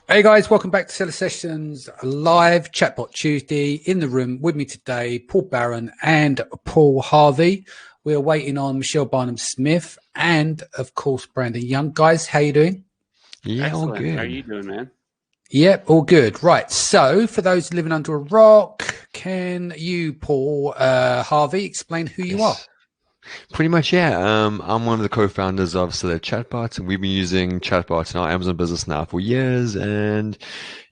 Hey guys, welcome back to Seller Sessions live Chat Bot Tuesday. In the room with me today, Paul Barron and Paul Harvey. We're waiting on Michelle Barnum-Smith and, of course, Brandon Young. Guys, how you doing? Yeah, Excellent. all good. How are you doing, man? Yep, all good. Right. So, for those living under a rock, can you, Paul Harvey, explain who you are? Pretty much, yeah. I'm one of the co-founders of Seller Chatbot, and we've been using Chatbot in our Amazon business now for years. And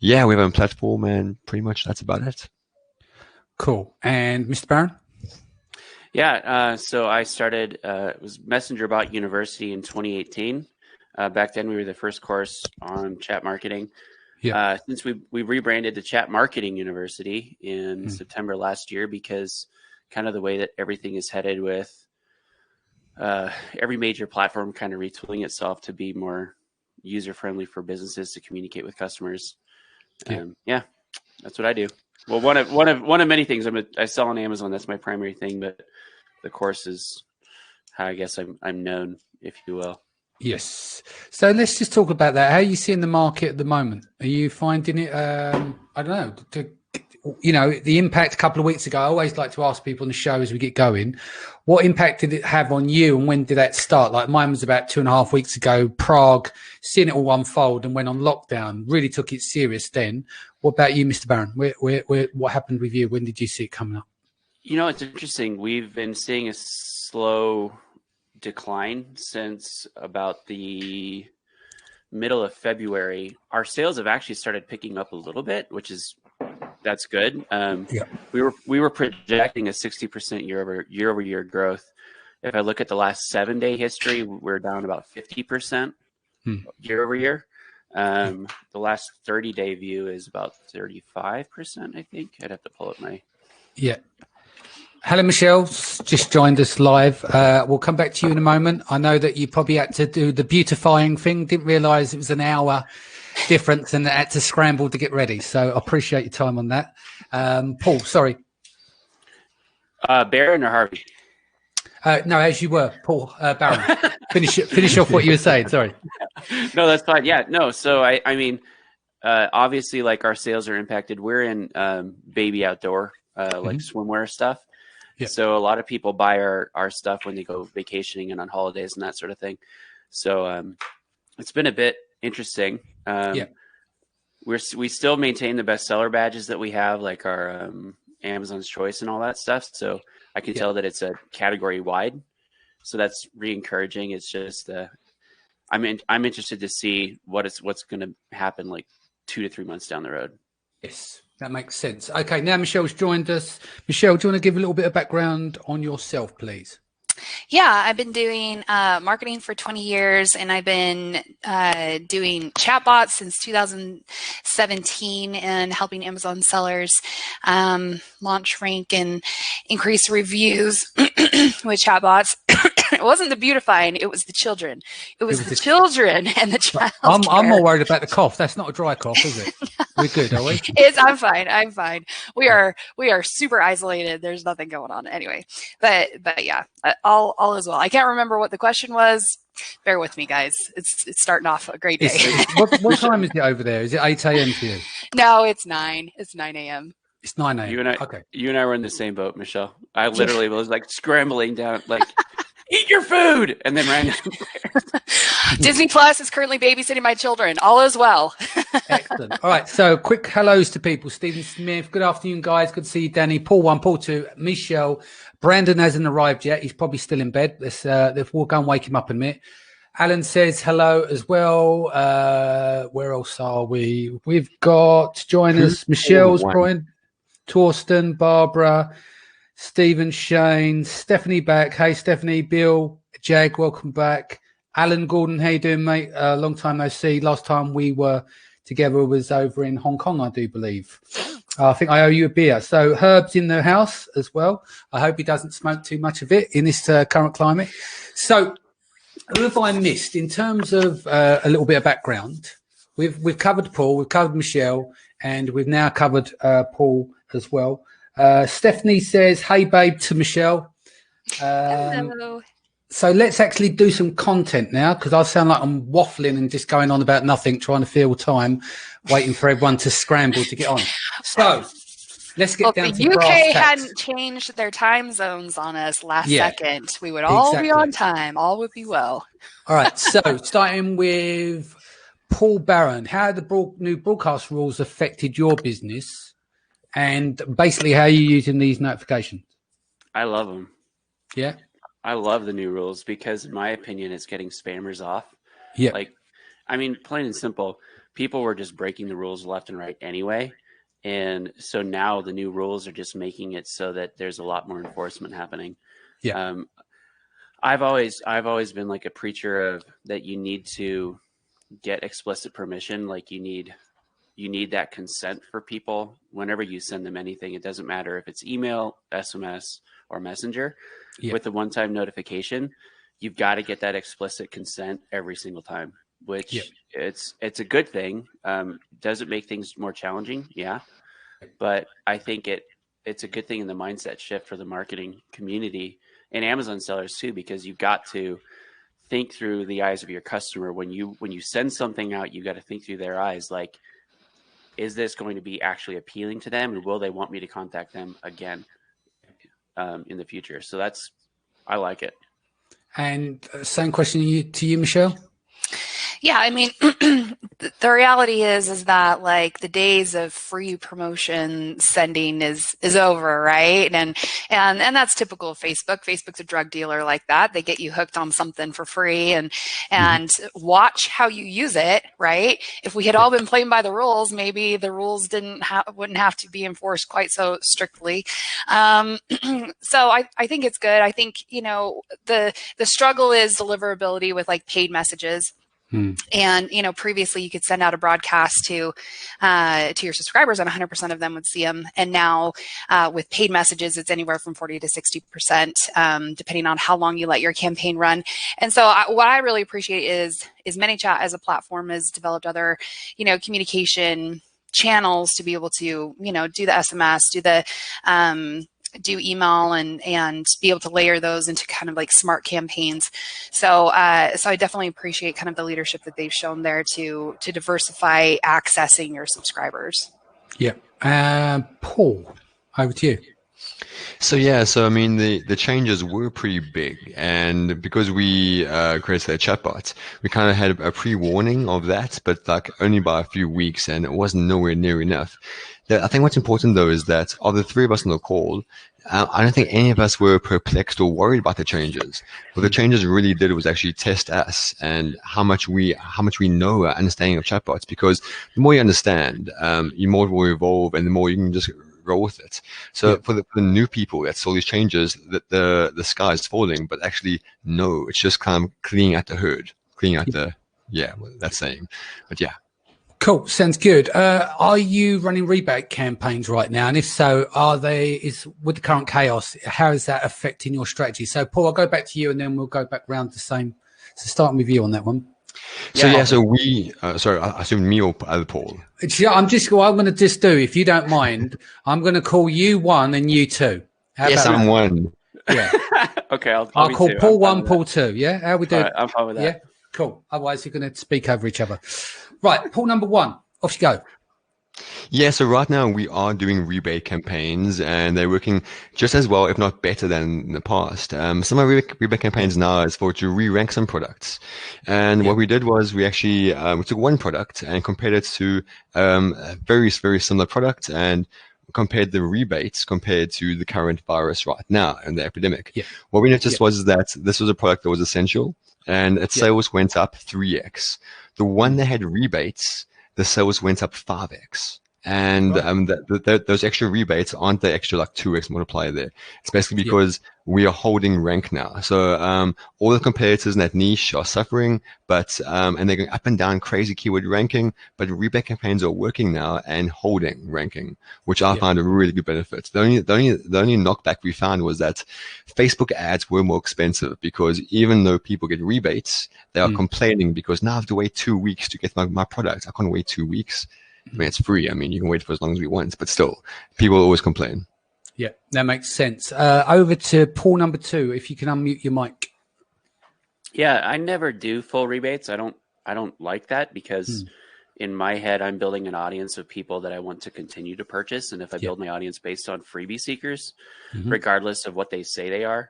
yeah, we have a platform, and pretty much that's about it. Cool. And Mr. Barron? Yeah, so I started, it was Messenger Bot University in 2018. Back then, we were the first course on chat marketing. Yeah. Since we rebranded to Chat Marketing University in September last year, because kind of the way that everything is headed with every major platform kind of retooling itself to be more user-friendly for businesses to communicate with customers. Yeah, that's what I do. Well, one of many things. I sell on Amazon. That's my primary thing, but the course is how I guess I'm known, if you will. Yes. So let's just talk about that. How are you seeing the market at the moment? Are you finding it, I don't know, the impact a couple of weeks ago? I always like to ask people on the show as we get going, what impact did it have on you and when did that start? Like mine was about 2.5 weeks ago, Prague, seeing it all unfold and went on lockdown, really took it serious then. What about you, Mr. Barron? What happened with you? When did you see it coming up? You know, it's interesting. We've been seeing a slow decline since about the middle of February. Our sales have actually started picking up a little bit, that's good. We were projecting a 60% year-over-year growth. If I look at the last 7-day history, we're down about 50% year over year. The last 30-day view is about 35%, I think. I'd have to pull up my... Yeah. Hello, Michelle. Just joined us live. We'll come back to you in a moment. I know that you probably had to do the beautifying thing. Didn't realize it was an hour difference and had to scramble to get ready. So I appreciate your time on that. Paul, sorry. Barron or Harvey? No, as you were, Paul Barron. Finish off what you were saying. Sorry. No, that's fine. Yeah, no. So I mean, obviously, like our sales are impacted. We're in baby outdoor, like swimwear stuff. Yeah. So a lot of people buy our stuff when they go vacationing and on holidays and that sort of thing. So it's been a bit interesting. We still maintain the bestseller badges that we have, like our Amazon's Choice and all that stuff. So I can tell that it's a category wide. So that's re-encouraging. It's just I'm interested to see what's going to happen like 2 to 3 months down the road. Yes. That makes sense. Okay, now Michelle's joined us. Michelle, do you want to give a little bit of background on yourself, please? Yeah, I've been doing marketing for 20 years, and I've been doing chatbots since 2017 and helping Amazon sellers launch, rank, and increase reviews with chatbots. It wasn't the beautifying, it was the children. It was the children and the child I'm more worried about the cough. That's not a dry cough, is it? We're good, are we? I'm fine. We are super isolated. There's nothing going on anyway. But yeah, all is well. I can't remember what the question was. Bear with me, guys. It's starting off a great day. What time is it over there? Is it 8 a.m. for you? No, it's 9. It's 9 a.m. It's 9 a.m. You and I were in the same boat, Michelle. I literally was like scrambling down, like, eat your food, and then ran downstairs. Disney Plus is currently babysitting my children. All is well. Excellent. All right, so quick hellos to people. Stephen Smith, good afternoon, guys. Good to see you, Danny. Paul 1, Paul 2, Michelle. Brandon hasn't arrived yet. He's probably still in bed. We'll go and wake him up in a minute. Alan says hello as well. Where else are we? We've got, join us, Michelle's, Brian, Torsten, Barbara, Stephen, Shane, Stephanie back. Hey, Stephanie, Bill, Jag, welcome back. Alan Gordon, how you doing, mate? Long time no see. Last time we were together was over in Hong Kong, I do believe. I think I owe you a beer. So Herb's in the house as well. I hope he doesn't smoke too much of it in this current climate. So who have I missed in terms of a little bit of background? We've covered Paul, we've covered Michelle, and we've now covered Paul as well. Stephanie says, hey, babe, to Michelle. Hello. So let's actually do some content now, because I sound like I'm waffling and just going on about nothing, trying to fill time, waiting for everyone to scramble to get on. So let's get down to the brass UK tacks. hadn't changed their time zones on us last second, we would all be on time. All would be well. All right. So starting with Paul Barron, how the new broadcast rules affected your business, and basically how you're using these notifications? I love them. Yeah. I love the new rules because, in my opinion, it's getting spammers off. Yeah. Like, I mean, plain and simple, people were just breaking the rules left and right anyway. And so now the new rules are just making it so that there's a lot more enforcement happening. Yeah. I've always been like a preacher of that you need to get explicit permission. Like you need that consent for people whenever you send them anything. It doesn't matter if it's email, SMS, or Messenger. Yeah. With the one-time notification, you've got to get that explicit consent every single time, which it's a good thing. Does it make things more challenging? Yeah. But I think it's a good thing in the mindset shift for the marketing community and Amazon sellers too, because you've got to think through the eyes of your customer. When you send something out, you got to think through their eyes. Like, is this going to be actually appealing to them, and will they want me to contact them again in the future? So I like it. And same question to you, Michelle. Yeah, I mean, the reality is that like the days of free promotion sending is over, right? And that's typical of Facebook. Facebook's a drug dealer like that. They get you hooked on something for free and watch how you use it, right? If we had all been playing by the rules, maybe the rules wouldn't have to be enforced quite so strictly. So I think it's good. I think, the struggle is deliverability with like paid messages. And, previously you could send out a broadcast to your subscribers and 100% of them would see them. And now with paid messages, it's anywhere from 40 to 60%, depending on how long you let your campaign run. And so what I really appreciate is ManyChat as a platform has developed other, communication channels to be able to, do the SMS, do email and be able to layer those into kind of like smart campaigns. So I definitely appreciate kind of the leadership that they've shown there to diversify accessing your subscribers. Yeah. Paul, over to you. So I mean, the changes were pretty big, and because we created a chatbot, we kind of had a pre-warning of that, but like only by a few weeks, and it wasn't nowhere near enough. I think what's important though is that of the three of us on the call, I don't think any of us were perplexed or worried about the changes. What the changes really did was actually test us and how much we know our understanding of chatbots. Because the more you understand, the more it will evolve, and the more you can just roll with it. So for the new people that saw these changes, that the sky is falling, but actually no, it's just kind of cleaning out the herd, cleaning out that saying. But yeah. Cool. Sounds good. Are you running rebate campaigns right now? And if so, with the current chaos, how is that affecting your strategy? So Paul, I'll go back to you and then we'll go back round the same. So starting with you on that one. So we, sorry, I assume me or Paul? What I'm going to just do, if you don't mind, I'm going to call you one and you two. Yes, I'm one. Yeah. Okay. I'll call Paul one, Paul two. Yeah. How we do? Right, I'm fine with that. Yeah. Cool. Otherwise, you're going to speak over each other. Right. Paul number one. Off you go. Yeah, so right now we are doing rebate campaigns, and they're working just as well, if not better than in the past. Some of our rebate campaigns now is to re-rank some products. And what we did was we actually we took one product and compared it to a very, very similar product and compared the rebates compared to the current virus right now and the epidemic. Yeah. What we noticed was that this was a product that was essential, and its sales went up 3x. The one that had rebates, the sales went up 5x. And those extra rebates aren't the extra like 2x multiplier there. It's basically because we are holding rank now. So all the competitors in that niche are suffering, but and they're going up and down crazy keyword ranking, but rebate campaigns are working now and holding ranking, which I find a really good benefit. The only knockback we found was that Facebook ads were more expensive, because even though people get rebates, they are complaining because now I have to wait 2 weeks to get my product. I can't wait 2 weeks. I mean, it's free. I mean, you can wait for as long as we want, but still, people always complain. Yeah, that makes sense. Over to Paul number two, if you can unmute your mic. Yeah, I never do full rebates. I don't like that because in my head, I'm building an audience of people that I want to continue to purchase. And if I build my audience based on freebie seekers, regardless of what they say they are,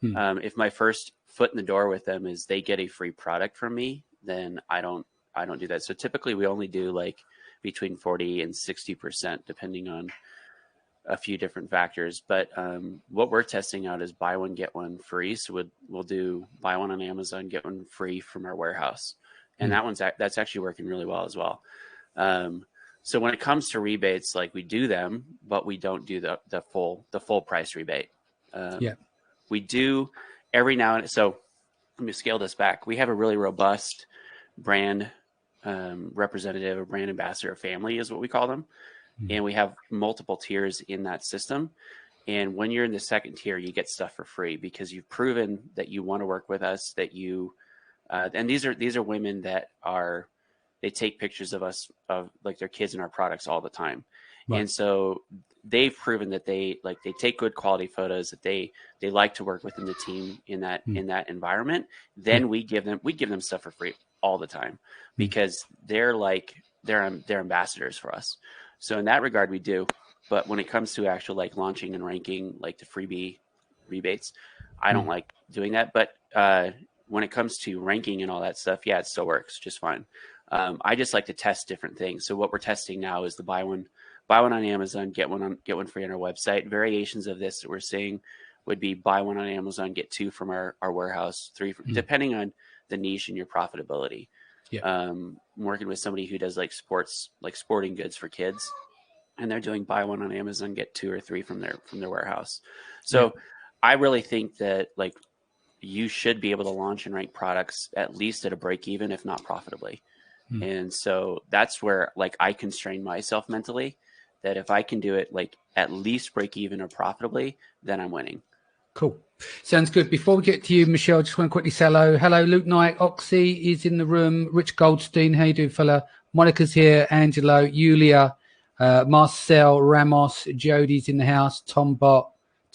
if my first foot in the door with them is they get a free product from me, then I don't do that. So typically we only do like between 40 and 60%, depending on a few different factors. But what we're testing out is buy one, get one free. So we'll do buy one on Amazon, get one free from our warehouse. And that's actually working really well as well. So when it comes to rebates, like we do them, but we don't do the full price rebate. We do every now and so let me scale this back. We have a really robust brand representative, a brand ambassador family is what we call them. And we have multiple tiers in that system. And when you're in the second tier, you get stuff for free because you've proven that you want to work with us, that you, and these are women that they take pictures of us, of like their kids in our products all the time. Right. And so they've proven that they take good quality photos, that they like to work within the team in that environment. Then we give them stuff for free all the time because they're ambassadors for us. So in that regard, we do. But when it comes to actual like launching and ranking, like the freebie rebates, I don't like doing that. But when it comes to ranking and all that stuff, yeah, it still works just fine. I just like to test different things. So what we're testing now is the buy one on Amazon, get one free on our website. Variations of this that we're seeing would be buy one on Amazon, get two from our warehouse, three, depending on the niche and your profitability. Yeah. I'm working with somebody who does like sporting goods for kids, and they're doing buy one on Amazon, get two or three from their warehouse. So I really think that like you should be able to launch and rank products at least at a break even, if not profitably. And so that's where like I constrain myself mentally, that if I can do it like at least break even or profitably, then I'm winning. Cool. Sounds good. Before we get to you, Michelle, just want to quickly say hello. Hello, Luke Knight. Oxy is in the room. Rich Goldstein. How you doing, fella? Monica's here. Angelo, Yulia, Marcel, Ramos, Jody's in the house. Tom Bot,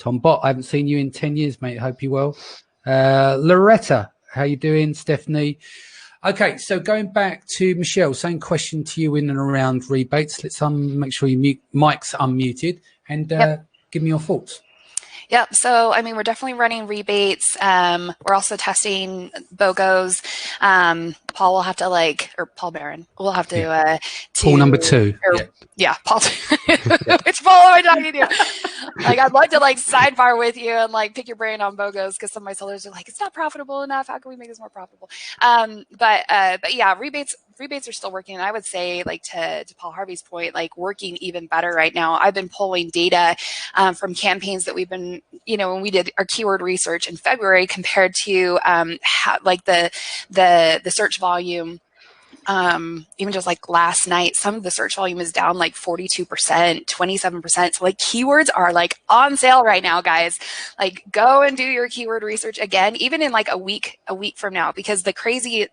I haven't seen you in 10 years, mate. Hope you're well. Loretta, how you doing? Stephanie. Okay, so going back to Michelle, same question to you in and around rebates. Let's make sure your mic's unmuted and give me your thoughts. Yep. So, I mean, we're definitely running rebates. We're also testing BOGOs. Paul will have to or Paul Barron will have to, Paul number 2. Yeah, Paul. Which Paul am I talking to? I'd love to sidebar with you and pick your brain on BOGOs because some of my sellers are it's not profitable enough. How can we make this more profitable? But yeah, rebates are still working. And I would say to Paul Harvey's point, working even better right now. I've been pulling data from campaigns that we've been, when we did our keyword research in February compared to the search volume. Even just last night, some of the search volume is down 42%, 27%. So keywords are on sale right now, guys. Go and do your keyword research again, even in a week from now, because the crazy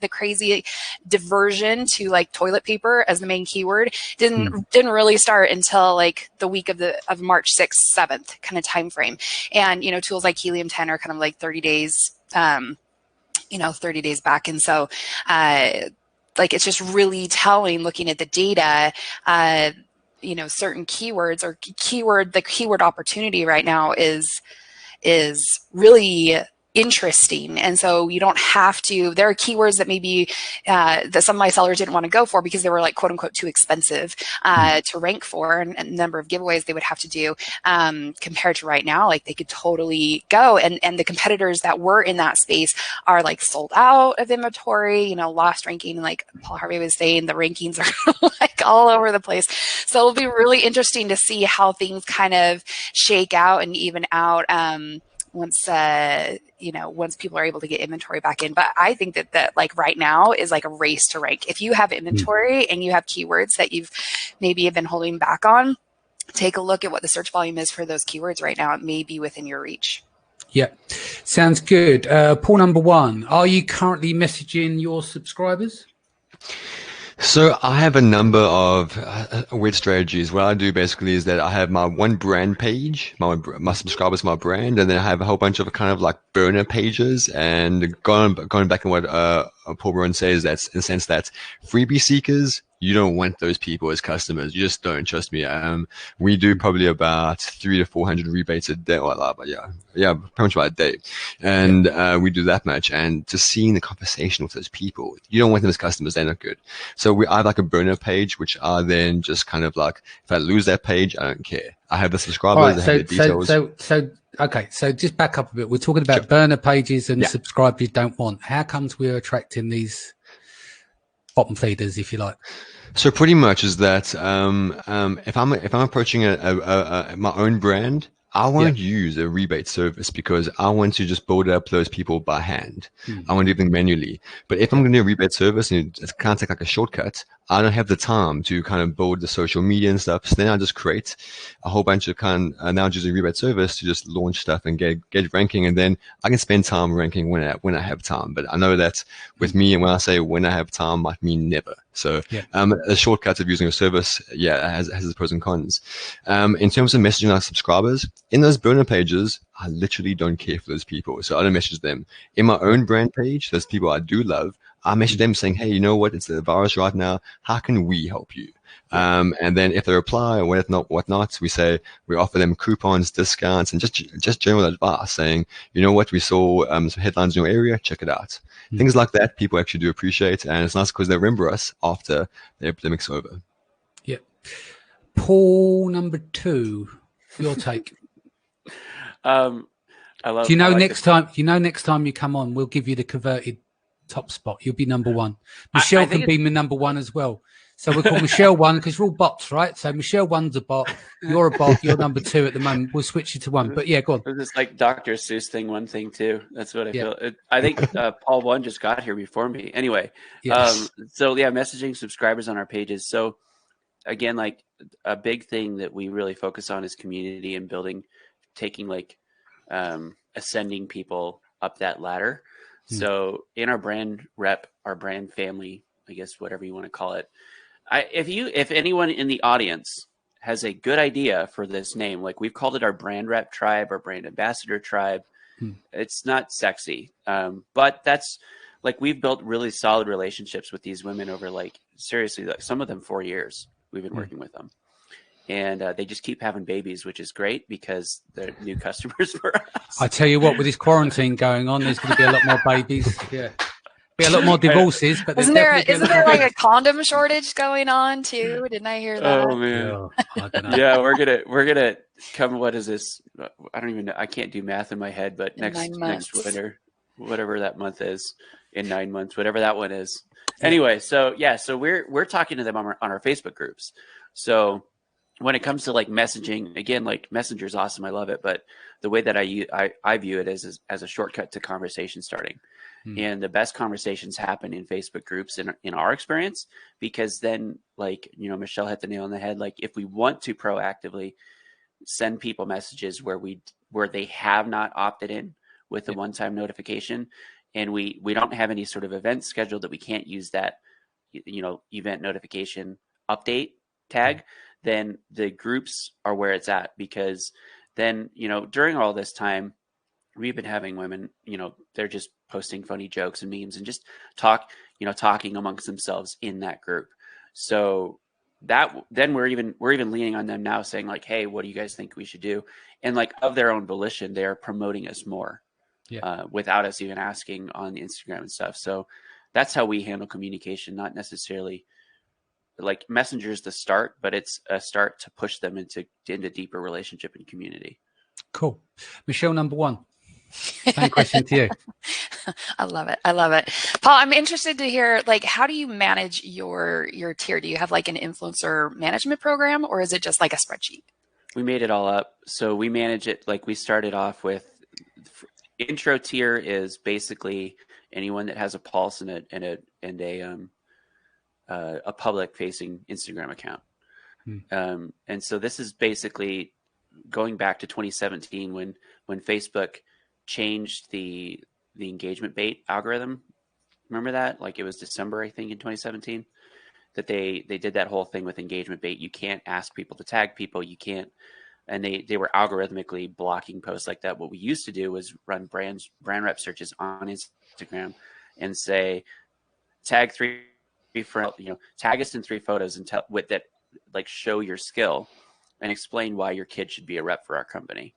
diversion to toilet paper as the main keyword didn't really start until the week of March 6th, 7th kind of time frame. And, tools like Helium 10 are kind of 30 days, 30 days back. And so, it's just really telling, looking at the data, certain keywords or the keyword opportunity right now is really interesting. And so you don't have to, there are keywords that maybe that some of my sellers didn't want to go for because they were quote unquote too expensive to rank for, and a number of giveaways they would have to do compared to right now, they could totally go. And the competitors that were in that space are sold out of inventory, lost ranking. Like Paul Harvey was saying, the rankings are all over the place. So it'll be really interesting to see how things kind of shake out and even out once people are able to get inventory back in. But I think that right now is a race to rank. If you have inventory and you have keywords that you've maybe have been holding back on, take a look at what the search volume is for those keywords right now. It may be within your reach. Yeah, sounds good. Paul number 1, are you currently messaging your subscribers? So I have a number of weird strategies. What I do basically is that I have my one brand page, my subscribers, my brand, and then I have a whole bunch of kind of like burner pages. And going back on what Paul Brown says, that's in the sense that freebie seekers, you don't want those people as customers. You just don't. Trust me. We do probably about 300 to 400 rebates a day. But yeah, pretty much about a day, and we do that much. And just seeing the conversation with those people, you don't want them as customers. They're not good. So I have like a burner page, which are then just kind of like, if I lose that page, I don't care. I have the subscribers, I have the details. Okay, so just back up a bit. We're talking about burner pages and subscribers you don't want. How comes we're attracting these bottom feeders, if you like? So pretty much is that if I'm approaching my own brand, I won't use a rebate service because I want to just build up those people by hand. I want to do them manually. But if I'm going to do a rebate service and it's kind of take like a shortcut, I don't have the time to kind of build the social media and stuff. So then I just create a whole bunch of now using rebate service to just launch stuff and get ranking. And then I can spend time ranking when I have time. But I know that with me, and when I say when I have time, might mean never. So the shortcuts of using a service, has its pros and cons. In terms of messaging our subscribers, in those burner pages, I literally don't care for those people. So I don't message them. In my own brand page, those people I do love, I message them saying, hey, you know what? It's the virus right now. How can we help you? And then if they reply or whatnot, we offer them coupons, discounts, and just general advice saying, you know what? We saw some headlines in your area. Check it out. Things like that, people actually do appreciate. And it's nice because they remember us after the epidemic's over. Yeah. Paul, number 2, your take. I love. Next time you come on, we'll give you the converted top spot. You'll be number 1. Michelle can be my number 1 as well. So we'll call Michelle 1 because we're all bots, right? So Michelle 1's a bot. You're a bot. You're number 2 at the moment. We'll switch you to 1. But yeah, go on. It's like Dr. Seuss thing, 1 thing 2. That's what I feel. I think Paul 1 just got here before me. Anyway, messaging subscribers on our pages. So again, like a big thing that we really focus on is community and taking like ascending people up that ladder. So in our brand rep, our brand family, I guess, whatever you want to call it. If anyone in the audience has a good idea for this name, like we've called it our brand rep tribe or brand ambassador tribe. It's not sexy. But that's like, we've built really solid relationships with these women over seriously, like some of them 4 years we've been working with them. And they just keep having babies, which is great because they're new customers for us. I tell you what, with this quarantine going on, there's going to be a lot more babies. Yeah. Be a lot more divorces, but isn't there like a condom shortage going on too? Didn't I hear that? Oh man, I don't know. Yeah, we're gonna come. What is this? I don't even know. I can't do math in my head. But next winter, whatever that month is, in 9 months, whatever that one is. Anyway, so we're talking to them on our Facebook groups. So when it comes to like messaging, again, like Messenger's awesome. I love it, but the way that I view it is as a shortcut to conversation starting. And the best conversations happen in Facebook groups in our experience, because then, like, Michelle hit the nail on the head. Like, if we want to proactively send people messages where they have not opted in with a one-time notification, and we don't have any sort of event scheduled that we can't use that, event notification update tag, then the groups are where it's at. Because then, during all this time, we've been having women, they're just posting funny jokes and memes and just talking amongst themselves in that group. So then we're even leaning on them now, saying like, hey, what do you guys think we should do? And like, of their own volition, they are promoting us more without us even asking on the Instagram and stuff. So that's how we handle communication, not necessarily like Messenger's the start, but it's a start to push them into deeper relationship and community. Cool. Michelle, number 1. Same question to you. I love it. Paul, I'm interested to hear, like, how do you manage your tier? Do you have like an influencer management program, or is it just like a spreadsheet? We made it all up. So we manage it. Like, we started off with intro tier is basically anyone that has a pulse and a public facing Instagram account. And so this is basically going back to 2017 when Facebook changed the engagement bait algorithm. Remember that? Like, it was December, I think, in 2017. that they did that whole thing with engagement bait. You can't ask people to tag people. You can't, and they were algorithmically blocking posts like that. What we used to do was run brand rep searches on Instagram and say, tag three tag us in 3 photos and tell with that, like, show your skill and explain why your kid should be a rep for our company.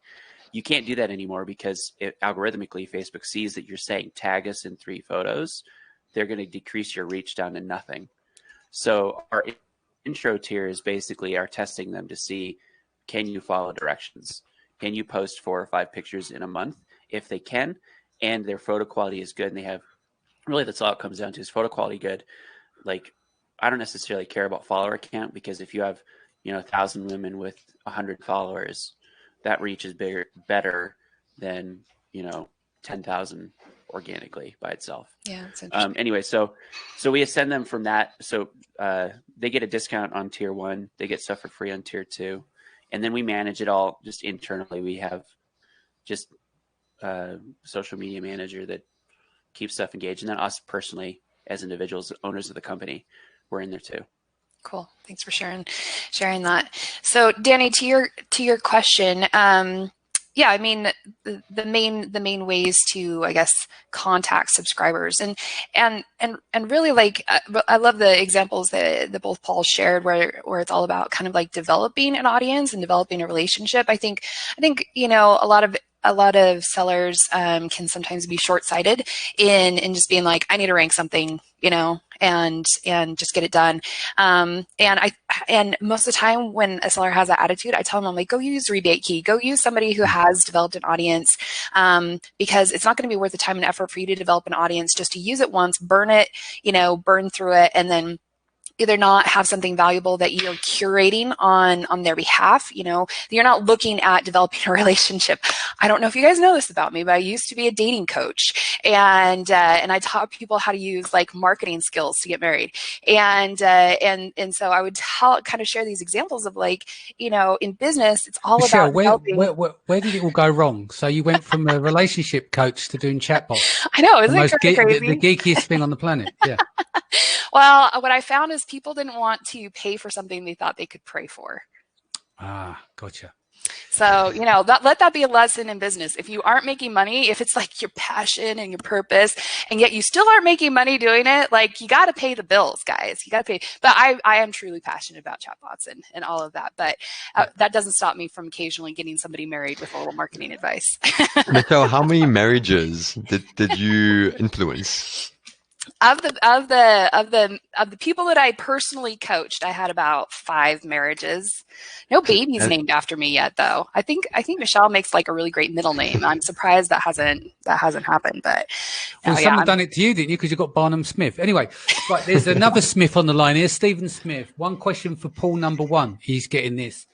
You can't do that anymore because algorithmically Facebook sees that you're saying tag us in 3 photos. They're going to decrease your reach down to nothing. So our intro tier is basically our testing them to see, can you follow directions? Can you post 4 or 5 pictures in a month? If they can, and their photo quality is good, and they have, really that's all it comes down to, is photo quality good. Like, I don't necessarily care about follower count, because if you have 1,000 women with 100 followers, that reach is better than 10,000 organically by itself. Yeah, that's interesting. Anyway, so we send them from that. So they get a discount on tier 1. They get stuff for free on tier 2, and then we manage it all just internally. We have just a social media manager that keeps stuff engaged, and then us personally as individuals, owners of the company, we're in there too. Cool. Thanks for sharing that. So Danny, to your question, yeah, I mean, the main ways to, I guess, contact subscribers and really, like, I love the examples that both Paul shared, where it's all about kind of like developing an audience and developing a relationship. I think a lot of sellers can sometimes be short-sighted in just being like, I need to rank something, and just get it done. And most of the time when a seller has that attitude, I tell them, I'm like, go use Rebate Key, go use somebody who has developed an audience, because it's not going to be worth the time and effort for you to develop an audience just to use it once, burn it, burn through it, and then either not have something valuable that you're curating on their behalf. You're not looking at developing a relationship. I don't know if you guys know this about me, but I used to be a dating coach, and I taught people how to use, like, marketing skills to get married. And so I would kind of share these examples of, like, in business, it's all Michelle, about helping. Where did it all go wrong? So you went from a relationship coach to doing chatbots. I know, isn't it crazy? The geekiest thing on the planet. Yeah. Well, what I found is people didn't want to pay for something they thought they could pray for. Ah, gotcha. So, let that be a lesson in business. If you aren't making money, if it's like your passion and your purpose, and yet you still aren't making money doing it, like, you got to pay the bills, guys. You got to pay. But I am truly passionate about chatbots and all of that. But that doesn't stop me from occasionally getting somebody married with a little marketing advice. Michelle, how many marriages did you influence? Of the people that I personally coached, I had about 5 marriages. No babies named after me yet, though. I think Michelle makes, like, a really great middle name. I'm surprised that hasn't happened. But someone done it to you, didn't you? Because you got Barnum Smith. Anyway, right, there's another Smith on the line here. Stephen Smith. One question for Paul, number 1. He's getting this.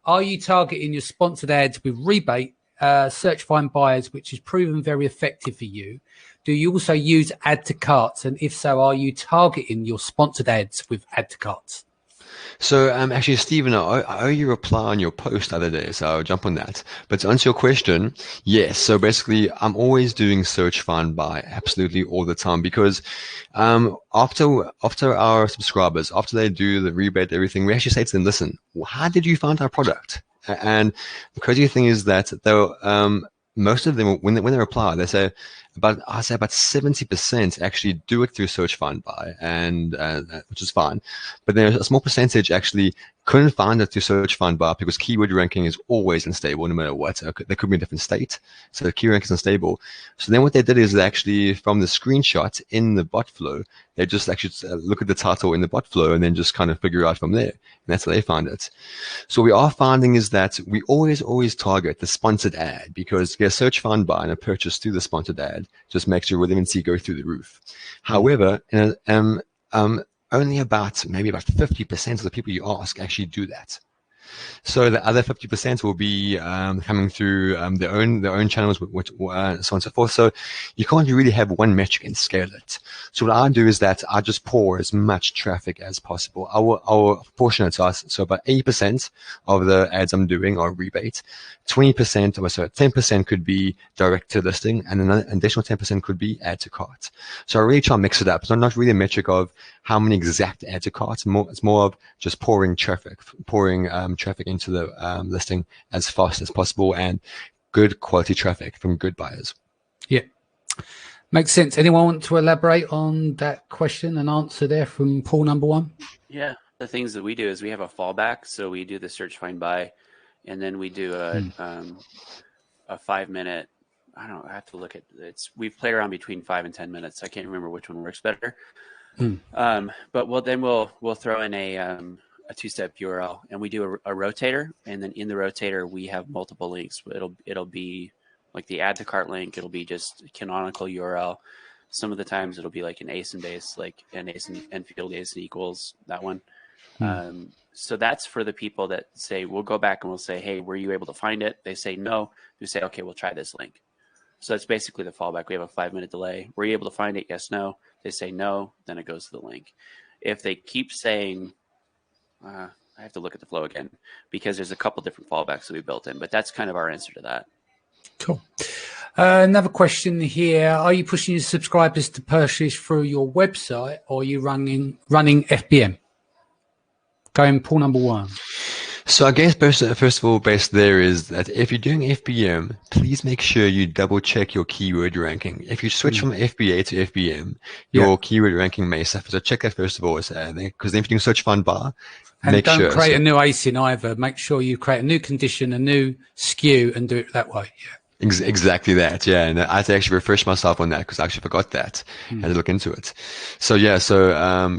Are you targeting your sponsored ads with rebate, search find buyers, which has proven very effective for you? Do you also use add to carts? And if so, are you targeting your sponsored ads with add to carts? So actually, Stephen, I owe you a reply on your post the other day, so I'll jump on that. But to answer your question, yes. So basically, I'm always doing search find buy absolutely all the time, because after our subscribers, after they do the rebate, everything, we actually say to them, listen, how did you find our product? And the crazy thing is that they'll most of them, when they reply, they say about 70% actually do it through search find buy, and which is fine. But then a small percentage actually couldn't find it through search find buy because keyword ranking is always unstable no matter what. They could be in a different state, so the keyword ranking is unstable. So then what they did is they actually, from the screenshot in the bot flow, they just actually look at the title in the bot flow and then just kind of figure out from there. And that's how they find it. So what we are finding is that we always target the sponsored ad, because a search find buy and a purchase through the sponsored ad just makes your relevancy go through the roof. However, only maybe about 50% of the people you ask actually do that. So the other 50% will be coming through their own channels, which, so on and so forth. So you can't really have one metric and scale it. So what I do is that I just pour as much traffic as possible. I'll portion it to us. So about 80% of the ads I'm doing are rebate. 20%, or so 10% could be direct to listing, and an additional 10% could be add to cart. So I really try to mix it up. It's not really a metric of how many exact add to carts. It's more of just pouring traffic into the listing as fast as possible, and good quality traffic from good buyers. Yeah, makes sense. Anyone want to elaborate on that question and answer there from Paul number one? Yeah, the things that we do is we have a fallback. So we do the search, find, buy, and then we do a 5-minute. I have to look at it's. We've played around between 5 and 10 minutes. I can't remember which one works better. But we'll throw in a two-step URL, and we do a rotator, and then in the rotator we have multiple links. It'll be like the add to cart link. It'll be just a canonical URL. Some of the times it'll be like an ASIN base, like an ASIN and field ASIN equals that one. So that's for the people that say, we'll go back and we'll say, hey, were you able to find it? They say no. We say, okay, we'll try this link. So that's basically the fallback. We have a 5-minute delay. Were you able to find it? Yes, no. They say no, then it goes to the link. If they keep saying, I have to look at the flow again, because there's a couple different fallbacks that we built in, but that's kind of our answer to that. Cool. Another question here. Are you pushing your subscribers to purchase through your website, or are you running FBM? Going Paul number one. So I guess first of all, best there is that if you're doing FBM, please make sure you double check your keyword ranking. If you switch from FBA to FBM, your keyword ranking may suffer. So check that first of all, because then if you're doing search fund bar, and don't create a new ASIN either. Make sure you create a new condition, a new SKU, and do it that way. Yeah. Exactly that, yeah. And I had to actually refresh myself on that because I actually forgot that. I had to look into it. So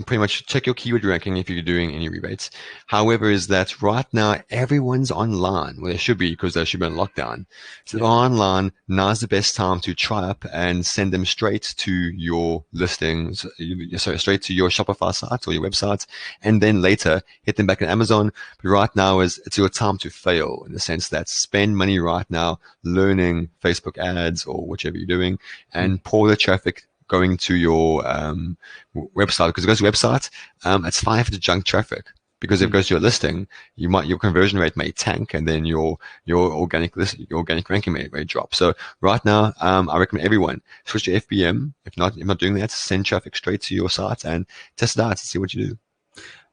pretty much check your keyword ranking if you're doing any rebates. However, is that right now everyone's online. Well, they should be, because they should be on lockdown. So online, now's the best time to try up and send them straight to your listings, straight to your Shopify site or your website, and then later hit them back on Amazon. But right now it's your time to fail, in the sense that spend money right now learning Facebook ads or whichever you're doing, and pour the traffic going to your website, because it goes to website. It's fine if it's junk traffic, because if it goes to your listing, your conversion rate may tank, and then your organic ranking may drop. So right now, I recommend everyone switch to FBM. If not doing that, send traffic straight to your site and test it out and see what you do.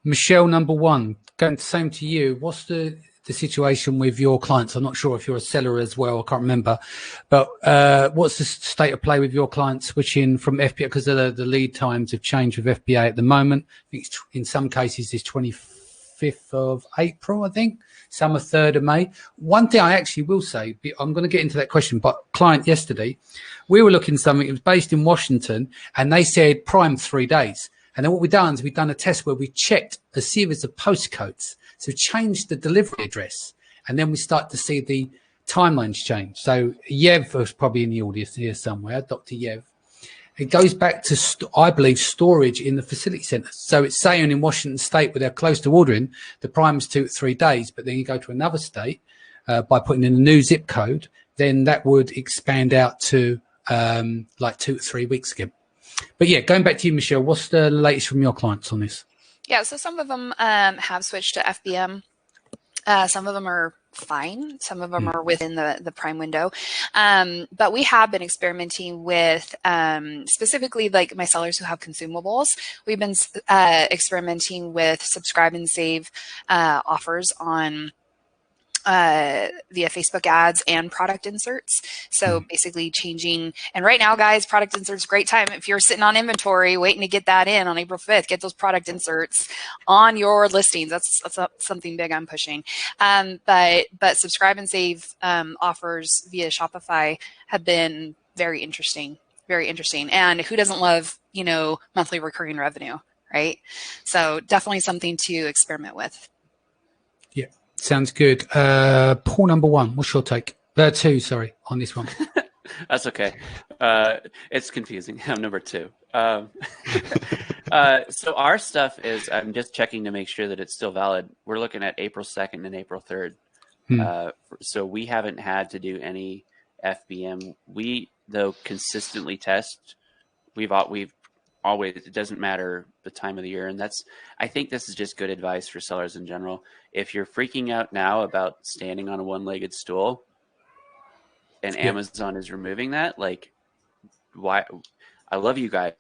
Michelle, number one, going the same to you. What's the situation with your clients? I'm not sure if you're a seller as well. I can't remember, but what's the state of play with your clients switching from FBA? Because the lead times have changed with FBA at the moment. I think in some cases it's 25th of April, I think. Some are 3rd of May. One thing I actually will say, I'm going to get into that question, but client yesterday, we were looking at something. It was based in Washington, and they said prime 3 days. And then what we've done is we've done a test where we checked a series of postcodes. So changed the delivery address, and then we start to see the timelines change. So Yev was probably in the audience here somewhere, Dr. Yev. It goes back to, I believe, storage in the facility center. So it's saying in Washington State, where they're close to ordering, the prime is 2 to 3 days. But then you go to another state by putting in a new zip code, then that would expand out to like 2 to 3 weeks again. But yeah, going back to you, Michelle, what's the latest from your clients on this? Yeah, so some of them have switched to FBM. Some of them are fine. Some of them are within the prime window. But we have been experimenting with specifically like my sellers who have consumables. We've been experimenting with subscribe and save offers on via Facebook ads and product inserts. So basically changing, and right now, guys, product inserts, great time. If you're sitting on inventory waiting to get that in on April 5th, get those product inserts on your listings. That's something big I'm pushing. But subscribe and save offers via Shopify have been very interesting. And who doesn't love, monthly recurring revenue, right? So definitely something to experiment with. Yeah. Sounds good. Paul number one, what's your take? Two, sorry, on this one. That's okay. It's confusing. I'm number two. So our stuff is, I'm just checking to make sure that it's still valid. We're looking at April 2nd and April 3rd. So we haven't had to do any FBM. We, though, consistently test. We've always, it doesn't matter the time of the year. And I think this is just good advice for sellers in general. If you're freaking out now about standing on a one-legged stool and Amazon is removing that, like, why? I love you guys,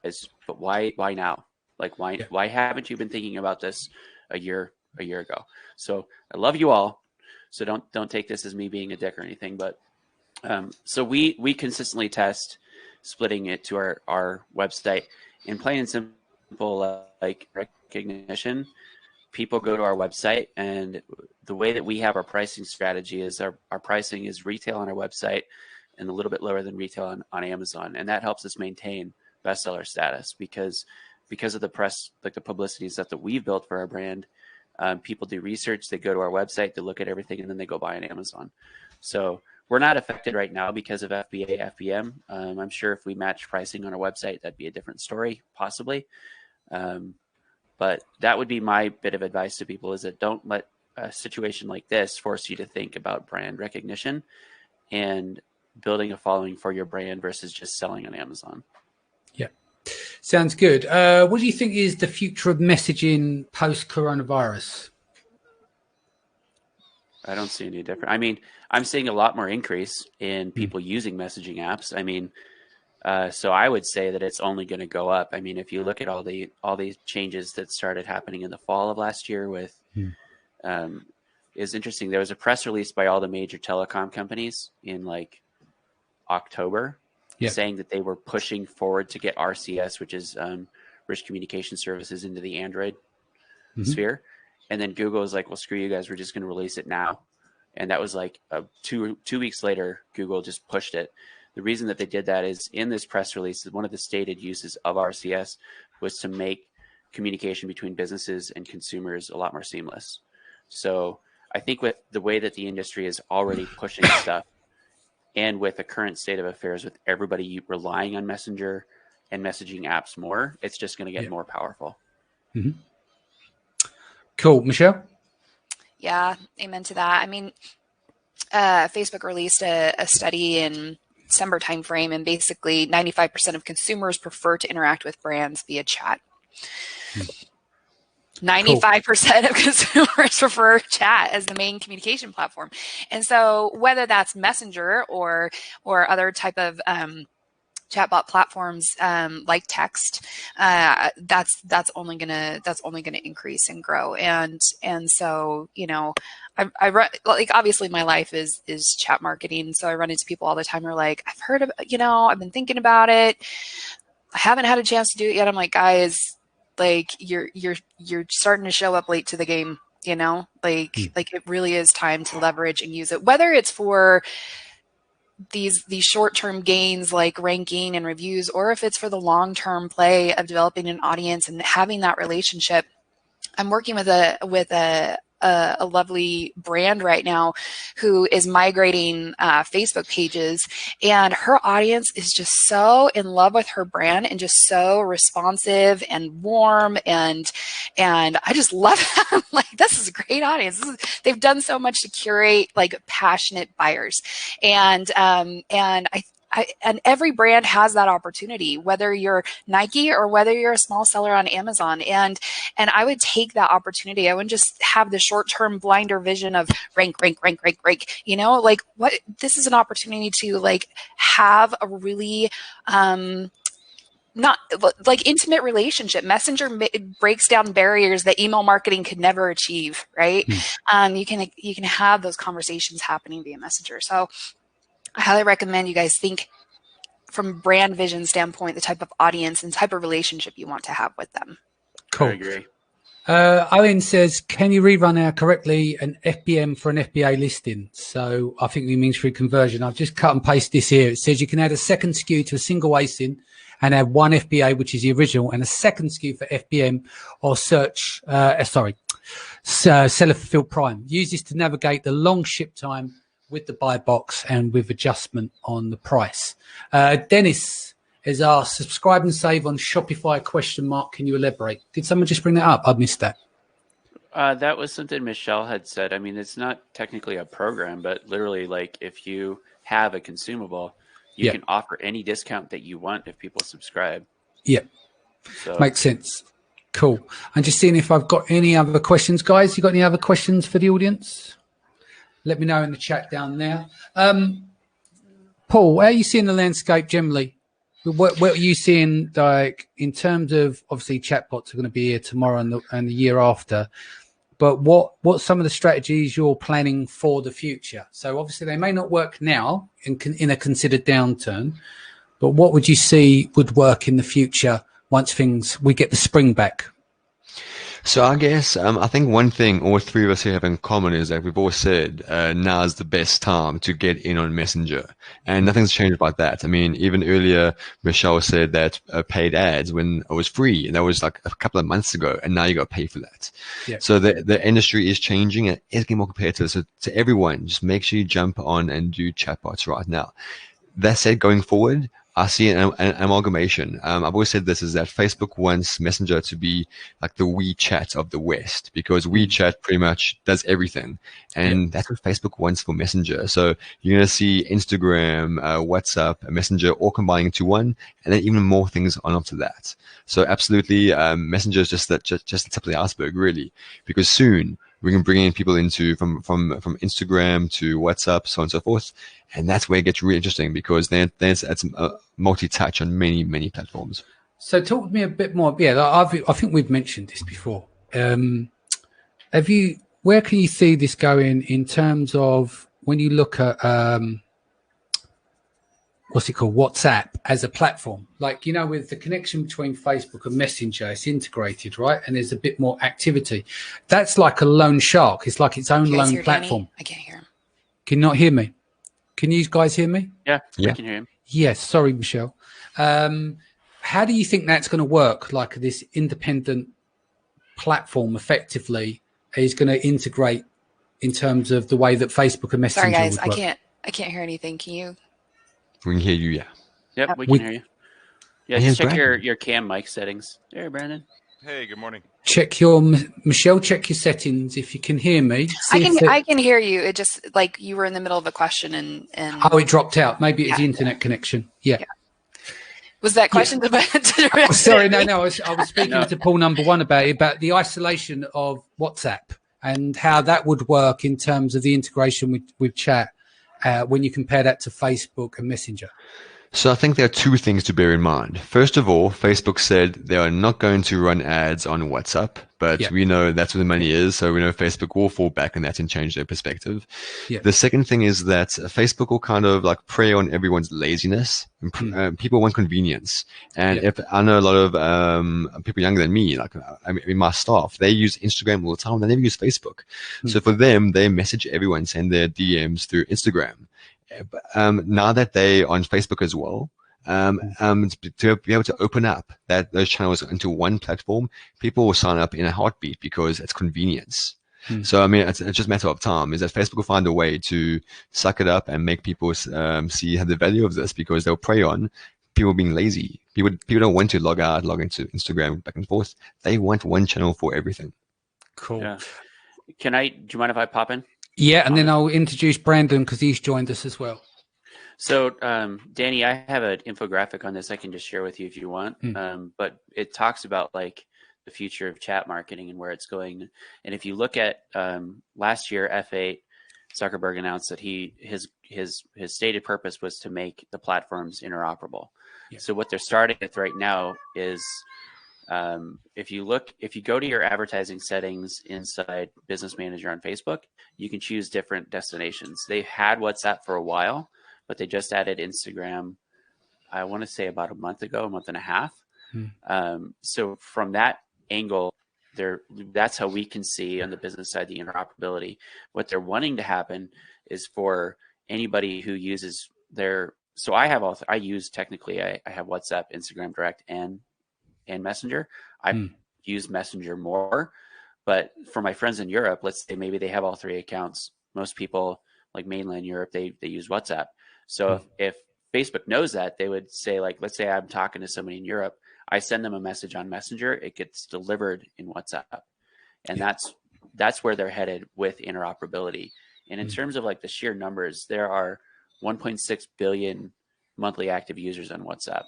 but why now? Like, why haven't you been thinking about this a year ago? So I love you all. So don't take this as me being a dick or anything, but so we consistently test splitting it to our website. In plain and simple, like recognition, people go to our website, and the way that we have our pricing strategy is our pricing is retail on our website and a little bit lower than retail on Amazon. And that helps us maintain bestseller status because of the press, like the publicity stuff that we've built for our brand. People do research, they go to our website, they look at everything, and then they go buy on Amazon. So we're not affected right now because of FBA, FBM. I'm sure if we match pricing on our website, that'd be a different story, possibly. But that would be my bit of advice to people, is that don't let a situation like this force you to think about brand recognition and building a following for your brand versus just selling on Amazon. Yeah. Sounds good. What do you think is the future of messaging post-coronavirus? I don't see any different. I mean, I'm seeing a lot more increase in people using messaging apps. I mean, so I would say that it's only going to go up. I mean, if you look at all these changes that started happening in the fall of last year with, is interesting. There was a press release by all the major telecom companies in like October saying that they were pushing forward to get RCS, which is Rich Communication Services, into the Android sphere. And then Google was like, well, screw you guys. We're just going to release it now. And that was like 2 weeks later, Google just pushed it. The reason that they did that is in this press release, one of the stated uses of RCS was to make communication between businesses and consumers a lot more seamless. So I think with the way that the industry is already pushing stuff, and with the current state of affairs with everybody relying on Messenger and messaging apps more, it's just going to get more powerful. Cool. Michelle? Yeah, amen to that. I mean, Facebook released a study in December timeframe, and basically 95% of consumers prefer to interact with brands via chat. 95% of consumers prefer chat as the main communication platform. And so whether that's Messenger or other type of chatbot platforms like text, that's only gonna increase and grow. And so, you know, I run, like, obviously my life is chat marketing. So I run into people all the time who are like, I've heard of, you know, I've been thinking about it. I haven't had a chance to do it yet. I'm like, guys, like you're starting to show up late to the game, you know, like it really is time to leverage and use it, whether it's for these short-term gains like ranking and reviews, or if it's for the long-term play of developing an audience and having that relationship. I'm working with a lovely brand right now who is migrating Facebook pages, and her audience is just so in love with her brand and just so responsive and warm, and I just love them. Like, this is a great audience. They've done so much to curate like passionate buyers, and every brand has that opportunity, whether you're Nike or whether you're a small seller on Amazon. And I would take that opportunity. I wouldn't just have the short-term blinder vision of rank, you know, like what, this is an opportunity to like have a really, not like intimate relationship. Messenger breaks down barriers that email marketing could never achieve, right? You can have those conversations happening via Messenger. So I highly recommend you guys think from a brand vision standpoint, the type of audience and type of relationship you want to have with them. Cool. I agree. Owen says, can you rerun our correctly an FBM for an FBA listing? So I think he means through conversion. I've just cut and pasted this here. It says you can add a second SKU to a single ASIN and add one FBA, which is the original, and a second SKU for FBM or seller fulfilled prime. Use this to navigate the long ship time with the buy box and with adjustment on the price. Dennis has asked, subscribe and save on Shopify ? Can you elaborate? Did someone just bring that up? I missed that. That was something Michelle had said. I mean, it's not technically a program, but literally, like, if you have a consumable, you can offer any discount that you want if people subscribe. Yeah, so makes sense. Cool. I'm just seeing if I've got any other questions, guys. You got any other questions for the audience? Let me know in the chat down there. Paul, how are you seeing the landscape generally? What are you seeing, like, in terms of, obviously chatbots are going to be here tomorrow and the year after, but what's some of the strategies you're planning for the future? So obviously they may not work now in a considered downturn, but what would you see would work in the future once we get the spring back? So I guess I think one thing all three of us here have in common is that we've all said now is the best time to get in on Messenger, and nothing's changed about that. I mean, even earlier, Michelle said that paid ads when it was free, and that was like a couple of months ago, and now you got to pay for that. Yeah. So the industry is changing and it's getting more competitive. So to everyone, just make sure you jump on and do chatbots right now. That said, going forward, I see an amalgamation. I've always said this, is that Facebook wants Messenger to be like the WeChat of the West, because WeChat pretty much does everything. And that's what Facebook wants for Messenger. So you're going to see Instagram, WhatsApp, and Messenger all combining into one, and then even more things on top of that. So absolutely, Messenger is just the tip of the iceberg, really, because soon we can bring in people into from Instagram to WhatsApp, so on and so forth. And that's where it gets really interesting, because then it's multi-touch on many platforms. So talk to me a bit more. Yeah, I think we've mentioned this before. Where can you see this going in terms of when you look at what's it called, WhatsApp as a platform? Like, with the connection between Facebook and Messenger, it's integrated, right? And there's a bit more activity. That's like a lone shark. It's like its own lone platform. Danny? I can't hear him. Can you not hear me? Can you guys hear me? Yeah, I can hear him. Yes, sorry, Michelle. How do you think that's going to work? Like, this independent platform effectively is going to integrate in terms of the way that Facebook and Messenger. Sorry, guys, would work? I can't hear anything. Can you? We can hear you, yeah. Yep, we can hear you. Yeah, just check your cam mic settings. There, Brandon. Hey, good morning. Check Michelle, check your settings if you can hear me. I can hear you. It just, like, you were in the middle of a question and oh, it dropped out. Maybe it's the internet connection. Yeah. Was that question sorry, no. I was speaking to Paul number one about the isolation of WhatsApp and how that would work in terms of the integration with chat when you compare that to Facebook and Messenger. So I think there are two things to bear in mind. First of all, Facebook said they are not going to run ads on WhatsApp, but we know that's where the money is. So we know Facebook will fall back on that and change their perspective. The second thing is that Facebook will kind of like prey on everyone's laziness. And people want convenience. And if I know a lot of people younger than me, like my staff, they use Instagram all the time. They never use Facebook. So for them, they message everyone, send their DMs through Instagram. Now that they on Facebook as well, to be able to open up those channels into one platform, people will sign up in a heartbeat because it's convenience. So I mean, it's just a matter of time. Is that Facebook will find a way to suck it up and make people see the value of this, because they'll prey on people being lazy. People don't want to log into Instagram back and forth. They want one channel for everything. Cool. Yeah. Do you mind if I pop in? Yeah, and then I'll introduce Brandon because he's joined us as well. So, Danny, I have an infographic on this I can just share with you if you want. But it talks about like the future of chat marketing and where it's going. And if you look at last year, F8, Zuckerberg announced that his stated purpose was to make the platforms interoperable. Yeah. So what they're starting with right now is if you go to your advertising settings inside Business Manager on Facebook, you can choose different destinations. They've had WhatsApp for a while, but they just added Instagram, I want to say about a month and a half. So from that angle, that's how we can see on the business side the interoperability. What they're wanting to happen is for anybody who uses so I have I have WhatsApp, Instagram Direct, and Messenger. I use Messenger more, but for my friends in Europe, let's say maybe they have all three accounts. Most people, like mainland Europe, they use WhatsApp. So if Facebook knows that, they would say, like, let's say I'm talking to somebody in Europe, I send them a message on Messenger, it gets delivered in WhatsApp. And that's where they're headed with interoperability. And in terms of like the sheer numbers, there are 1.6 billion monthly active users on WhatsApp,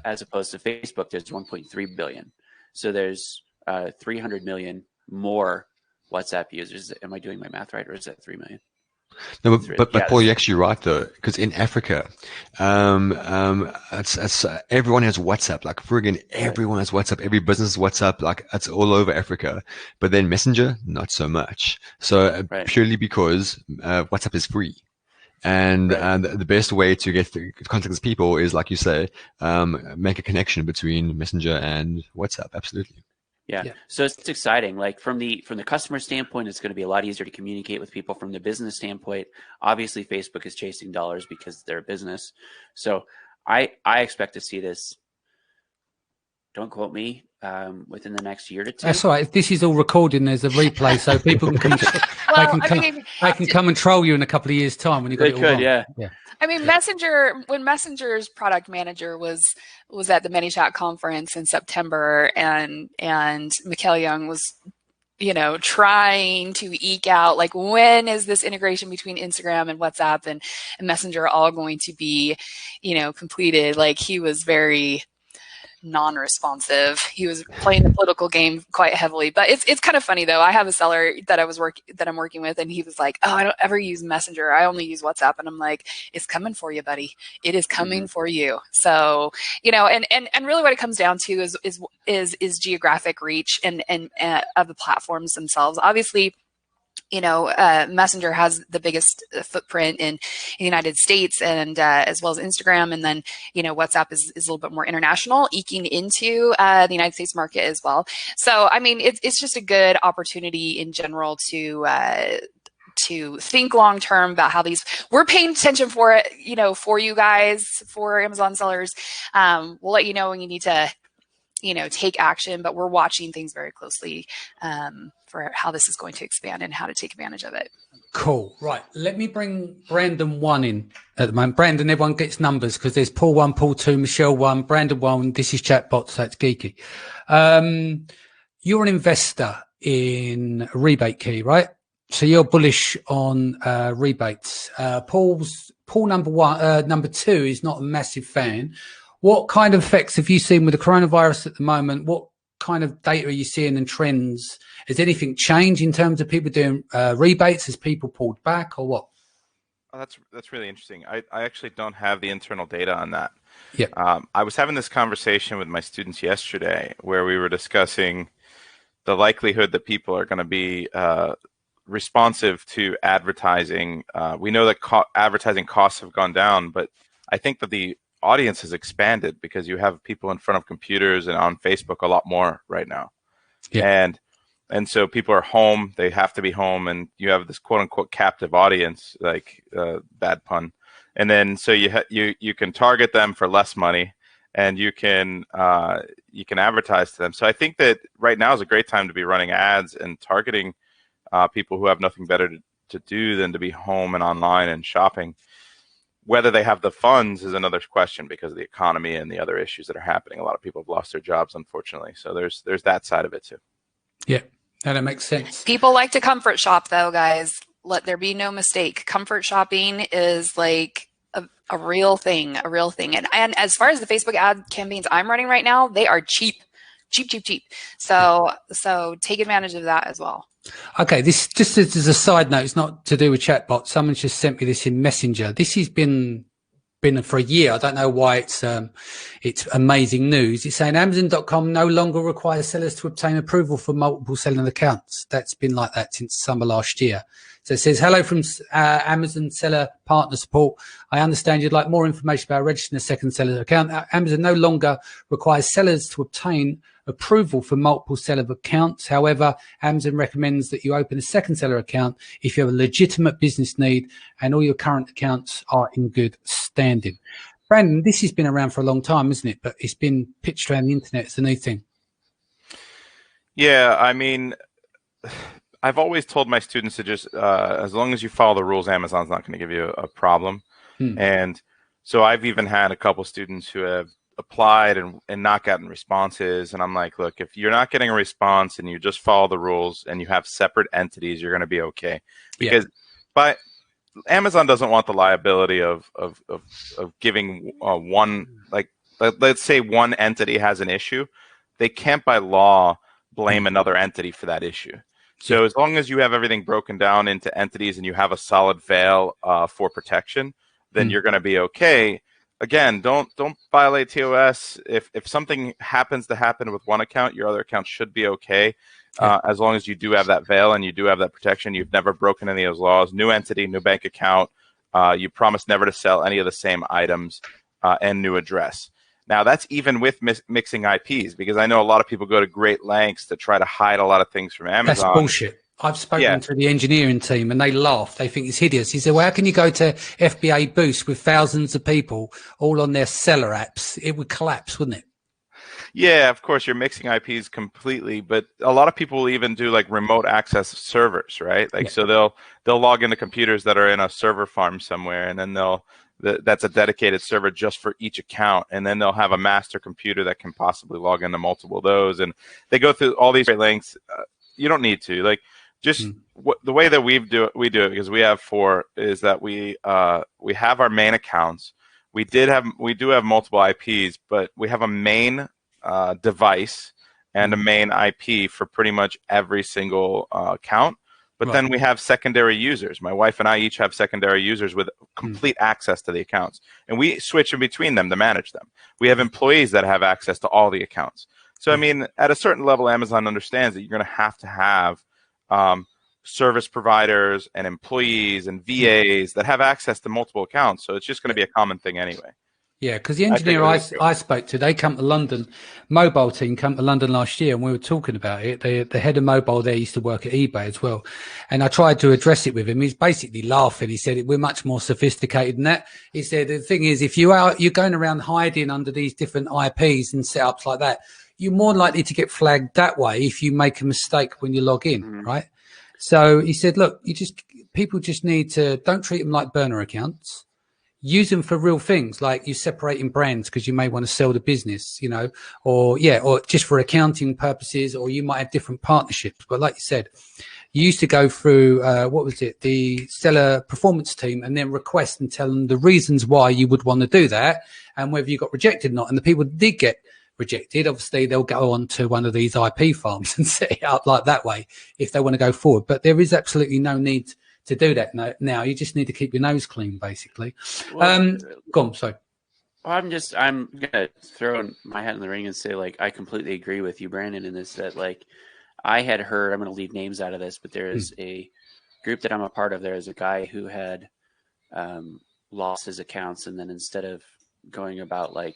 as opposed to Facebook, there's 1.3 billion. So there's 300 million more WhatsApp users. Am I doing my math right, or is that 3 million? No, but Paul, you're actually right though, because in Africa, it's everyone has WhatsApp. Like friggin' everyone has WhatsApp. Every business has WhatsApp. Like it's all over Africa. But then Messenger, not so much. So purely because WhatsApp is free. And the best way to get to contact these people is, like you say, make a connection between Messenger and WhatsApp. Absolutely. Yeah. So it's exciting. Like from the customer standpoint, it's going to be a lot easier to communicate with people. From the business standpoint, obviously Facebook is chasing dollars because they're a business. So I expect to see this, don't quote me, within the next year to two. That's all right. If this is all recording, there's a replay, so people can come, they can come and troll you in a couple of years' time when you got it all wrong. Yeah. I mean, when Messenger's product manager was at the ManyChat conference in September, and Mikhail Young was, trying to eke out, like, when is this integration between Instagram and WhatsApp and Messenger all going to be, completed? Like, he was very non-responsive. He was playing the political game quite heavily. But it's kind of funny though. I have a seller that I'm working with, and he was like, "Oh, I don't ever use Messenger. I only use WhatsApp." And I'm like, "It's coming for you, buddy. It is coming for you." So, and really what it comes down to is geographic reach and of the platforms themselves. Obviously, Messenger has the biggest footprint in the United States, and as well as Instagram, and then WhatsApp is a little bit more international, eking into the United States market as well. So I mean, it's just a good opportunity in general to think long term about how we're paying attention for it, for you guys, for Amazon sellers. We'll let you know when you need to take action, but we're watching things very closely for how this is going to expand and how to take advantage of it. Cool. Right. Let me bring Brandon 1 in at the moment. Brandon, everyone gets numbers because there's Paul 1, Paul 2, Michelle 1, Brandon 1. This is Chta Bot, so it's geeky. You're an investor in Rebate Key, right? So you're bullish on rebates. Paul number 2 is not a massive fan. What kind of effects have you seen with the coronavirus at the moment? What kind of data are you seeing and trends? Has anything changed in terms of people doing rebates? Has people pulled back or what? Oh, that's really interesting. I actually don't have the internal data on that. Yeah. I was having this conversation with my students yesterday where we were discussing the likelihood that people are going to be responsive to advertising. We know that advertising costs have gone down, but I think that the audience has expanded because you have people in front of computers and on Facebook a lot more right now. Yeah. And so people are home, they have to be home, and you have this quote unquote captive audience, like bad pun. And then so you can target them for less money, and you can advertise to them. So I think that right now is a great time to be running ads and targeting people who have nothing better to do than to be home and online and shopping. Whether they have the funds is another question because of the economy and the other issues that are happening. A lot of people have lost their jobs, unfortunately. So there's that side of it too. Yeah, that makes sense. People like to comfort shop though, guys. Let there be no mistake. Comfort shopping is like a real thing, And as far as the Facebook ad campaigns I'm running right now, they are cheap. So take advantage of that as well. Okay, this just as a side note, it's not to do with Chta Bot. Someone just sent me this in Messenger. This has been for a year. I don't know why it's amazing news. It's saying Amazon.com no longer requires sellers to obtain approval for multiple selling accounts. That's been like that since summer last year. So it says, hello from Amazon Seller Partner Support. I understand you'd like more information about registering a second seller account. Amazon no longer requires sellers to obtain approval for multiple seller accounts. However, Amazon recommends that you open a second seller account if you have a legitimate business need and all your current accounts are in good standing. Brandon, this has been around for a long time, isn't it? But it's been pitched around the internet as a new thing. Yeah, I mean, I've always told my students to just, as long as you follow the rules, Amazon's not going to give you a problem. And So I've even had a couple students who have applied and not gotten responses. And I'm like, look, if you're not getting a response and you just follow the rules and you have separate entities, you're going to be okay. Because by Amazon doesn't want the liability of giving one, like, let's say one entity has an issue. They can't by law blame another entity for that issue. So as long as you have everything broken down into entities and you have a solid veil for protection, then you're going to be okay. Again, don't violate TOS. If something happens to happen with one account, your other account should be okay. As long as you do have that veil and you do have that protection, you've never broken any of those laws. New entity, new bank account. You promise never to sell any of the same items, and new address. Now, that's even with mixing IPs, because I know a lot of people go to great lengths to try to hide a lot of things from Amazon. That's bullshit. I've spoken to the engineering team and they laugh. They think it's hideous. He said, well, how can you go to FBA Boost with thousands of people all on their seller apps? It would collapse, wouldn't it? Yeah, of course, you're mixing IPs completely, but a lot of people will even do like remote access servers, right? Like, so they'll log into computers that are in a server farm somewhere, and then that's a dedicated server just for each account, and then they'll have a master computer that can possibly log into multiple of those, and they go through all these great lengths. You don't need to, like, just the way that we do it, because we have four, is that we have our main accounts. We do have multiple IPs, but we have a main device and a main IP for pretty much every single account. But then we have secondary users. My wife and I each have secondary users with complete access to the accounts, and we switch in between them to manage them. We have employees that have access to all the accounts. So, I mean, at a certain level, Amazon understands that you're going to have service providers and employees and VAs that have access to multiple accounts. So it's just going to be a common thing anyway. Yeah, because the engineer I spoke to, they come to London, mobile team come to London last year, and we were talking about it. The head of mobile there used to work at eBay as well. And I tried to address it with him. He's basically laughing. He said, we're much more sophisticated than that. He said, the thing is, if you're going around hiding under these different IPs and setups like that, you're more likely to get flagged that way if you make a mistake when you log in, right? So he said, look, people just need to, don't treat them like burner accounts. Use them for real things, like you separating brands because you may want to sell the business, or just for accounting purposes, or you might have different partnerships. But like you said, you used to go through, the seller performance team, and then request and tell them the reasons why you would want to do that and whether you got rejected or not. And the people that did get rejected, obviously they'll go on to one of these IP farms and set it up like that way if they want to go forward. But there is absolutely no need to do that now. You just need to keep your nose clean, basically. Go on, sorry. Well, I'm gonna throw my hat in the ring and say, like, I completely agree with you, Brandon, in this, that, like, I had heard, I'm gonna leave names out of this, but there is a group that I'm a part of. There is a guy who had lost his accounts, and then instead of going about like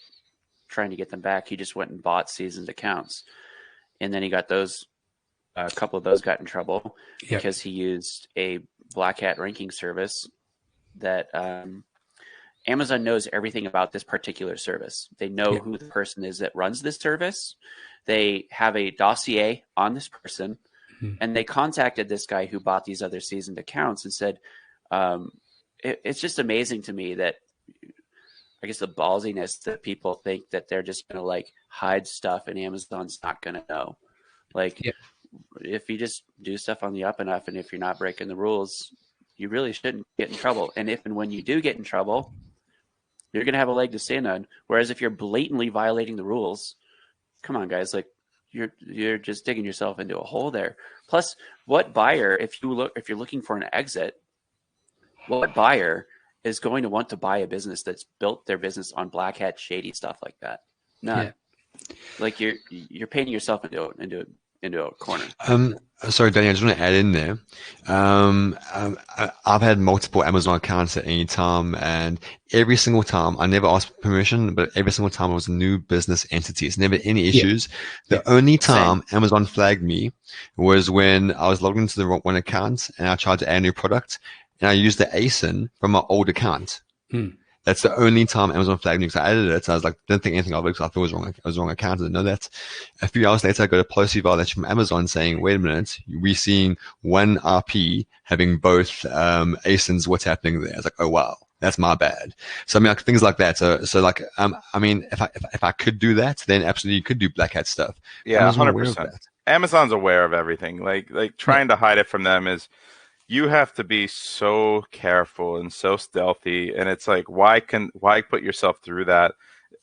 trying to get them back, he just went and bought seasoned accounts, and then he got those. A couple of those got in trouble because he used a black hat ranking service that Amazon knows everything about this particular service. They know who the person is that runs this service. They have a dossier on this person, and they contacted this guy who bought these other seasoned accounts and said, it's just amazing to me that, I guess, the ballsiness that people think that they're just going to like hide stuff and Amazon's not going to know. Like, if you just do stuff on the up and up, and if you're not breaking the rules, you really shouldn't get in trouble. And if and when you do get in trouble, you're going to have a leg to stand on. Whereas if you're blatantly violating the rules, come on, guys, like, you're just digging yourself into a hole there. Plus, what buyer, if you're looking for an exit, what buyer is going to want to buy a business that's built their business on black hat shady stuff like that? None. Like, you're painting yourself into a corner. Sorry, Danny, I just want to add in there. I've had multiple Amazon accounts at any time, and every single time, I never asked permission, but every single time it was a new business entity. It's never any issues. The only time Amazon flagged me was when I was logged into the wrong one account, and I tried to add a new product, and I used the ASIN from my old account. That's the only time Amazon flagged me, because I added it. So I was like, didn't think anything of it because I thought it was wrong. It was wrong account. I didn't know that. A few hours later, I got a policy violation from Amazon saying, wait a minute, we're seeing one RP having both ASINs. What's happening there? I was like, oh, wow. that's my bad. So I mean, like, things like that. So like, I mean, if I could do that, then absolutely you could do black hat stuff. Yeah, Amazon aware of 100%. that. Amazon's aware of everything. Like trying to hide it from them is, you have to be so careful and so stealthy, and it's like, why put yourself through that?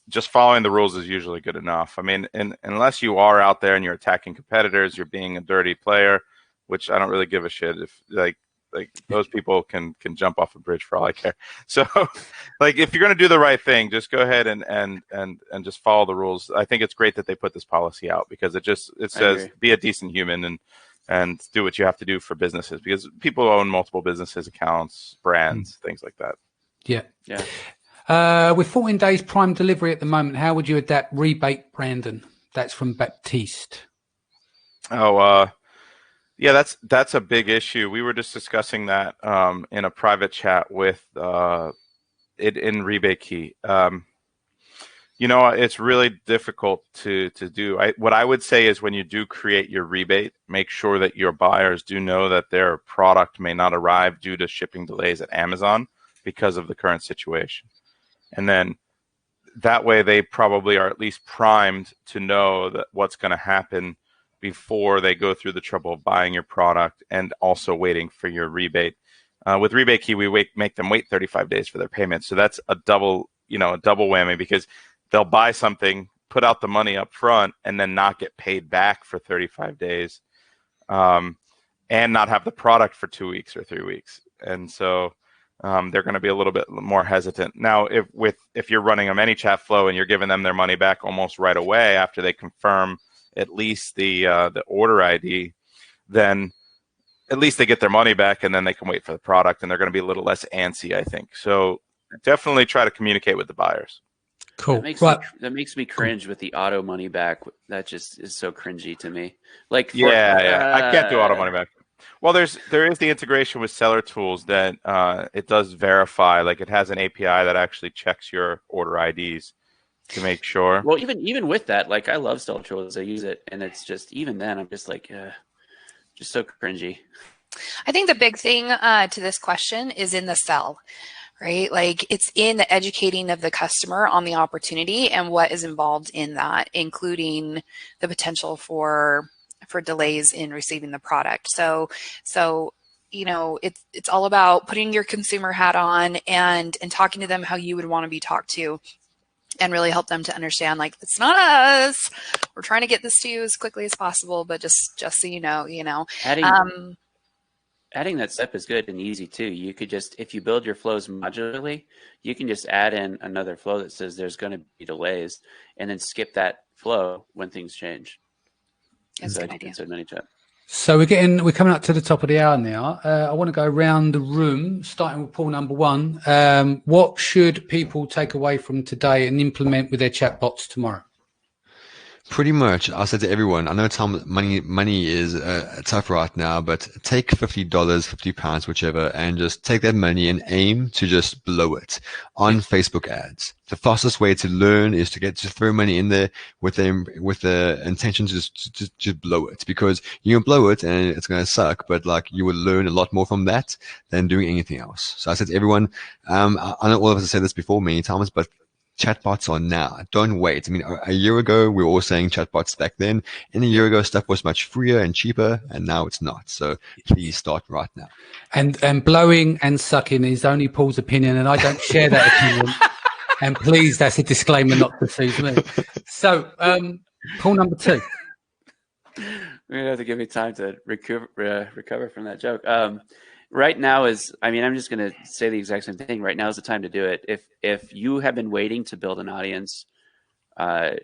Just following the rules is usually good enough. I mean, unless you are out there and you're attacking competitors, you're being a dirty player, which I don't really give a shit if like those people can jump off a bridge for all I care. So like, if you're going to do the right thing, just go ahead and just follow the rules. I think it's great that they put this policy out, because it says be a decent human and do what you have to do for businesses, because people own multiple businesses, accounts, brands, things like that. Yeah. Yeah. With 14 days prime delivery at the moment, how would you adapt rebate, Brandon? That's from Baptiste. Oh, yeah, that's a big issue. We were just discussing that in a private chat with it in Rebate Key. You know, it's really difficult to do. What I would say is, when you do create your rebate, make sure that your buyers do know that their product may not arrive due to shipping delays at Amazon because of the current situation. And then that way they probably are at least primed to know that what's going to happen before they go through the trouble of buying your product and also waiting for your rebate. With Rebate Key, we make them wait 35 days for their payment. So that's a double whammy, because they'll buy something, put out the money up front, and then not get paid back for 35 days, and not have the product for 2 weeks or 3 weeks. And so they're going to be a little bit more hesitant. Now, if you're running a ManyChat flow and you're giving them their money back almost right away after they confirm at least the order ID, then at least they get their money back, and then they can wait for the product, and they're going to be a little less antsy, I think. So definitely try to communicate with the buyers. Cool. That makes me cringe with the auto money back. That just is so cringy to me. Like, I can't do auto money back. Well, there is the integration with Seller Tools that it does verify. Like, it has an API that actually checks your order IDs to make sure. Well, even with that, like, I love Seller Tools. I use it, and it's just, even then, I'm just like, just so cringy. I think the big thing to this question is in the sell, right? Like, it's in the educating of the customer on the opportunity and what is involved in that, including the potential for delays in receiving the product. So you know, it's all about putting your consumer hat on and talking to them how you would want to be talked to, and really help them to understand, like, it's not us. We're trying to get this to you as quickly as possible, but just so you know. Adding that step is good and easy too. You could just, if you build your flows modularly, you can just add in another flow that says there's going to be delays, and then skip that flow when things change. That's a good idea. Inside ManyChat. So we're coming up to the top of the hour now. I want to go around the room, starting with Paul, number one. What should people take away from today and implement with their chatbots tomorrow? Pretty much, I said to everyone, I know money is tough right now, but take $50, £50, whichever, and just take that money and aim to just blow it on Facebook ads. The fastest way to learn is to throw money in there with the intention to just blow it, because you can blow it and it's going to suck, but like, you will learn a lot more from that than doing anything else. So I said to everyone, I know all of us have said this before many times, but chatbots are now. Don't wait. I mean, a year ago, we were all saying chatbots back then. And a year ago, stuff was much freer and cheaper, and now it's not. So please start right now. And blowing and sucking is only Paul's opinion, and I don't share that opinion. And please, that's a disclaimer, not to sue me. So, Paul, number two. You're going to have to give me time to recover from that joke. Right now I'm just going to say the exact same thing. Right now is the time to do it. If you have been waiting to build an audience, I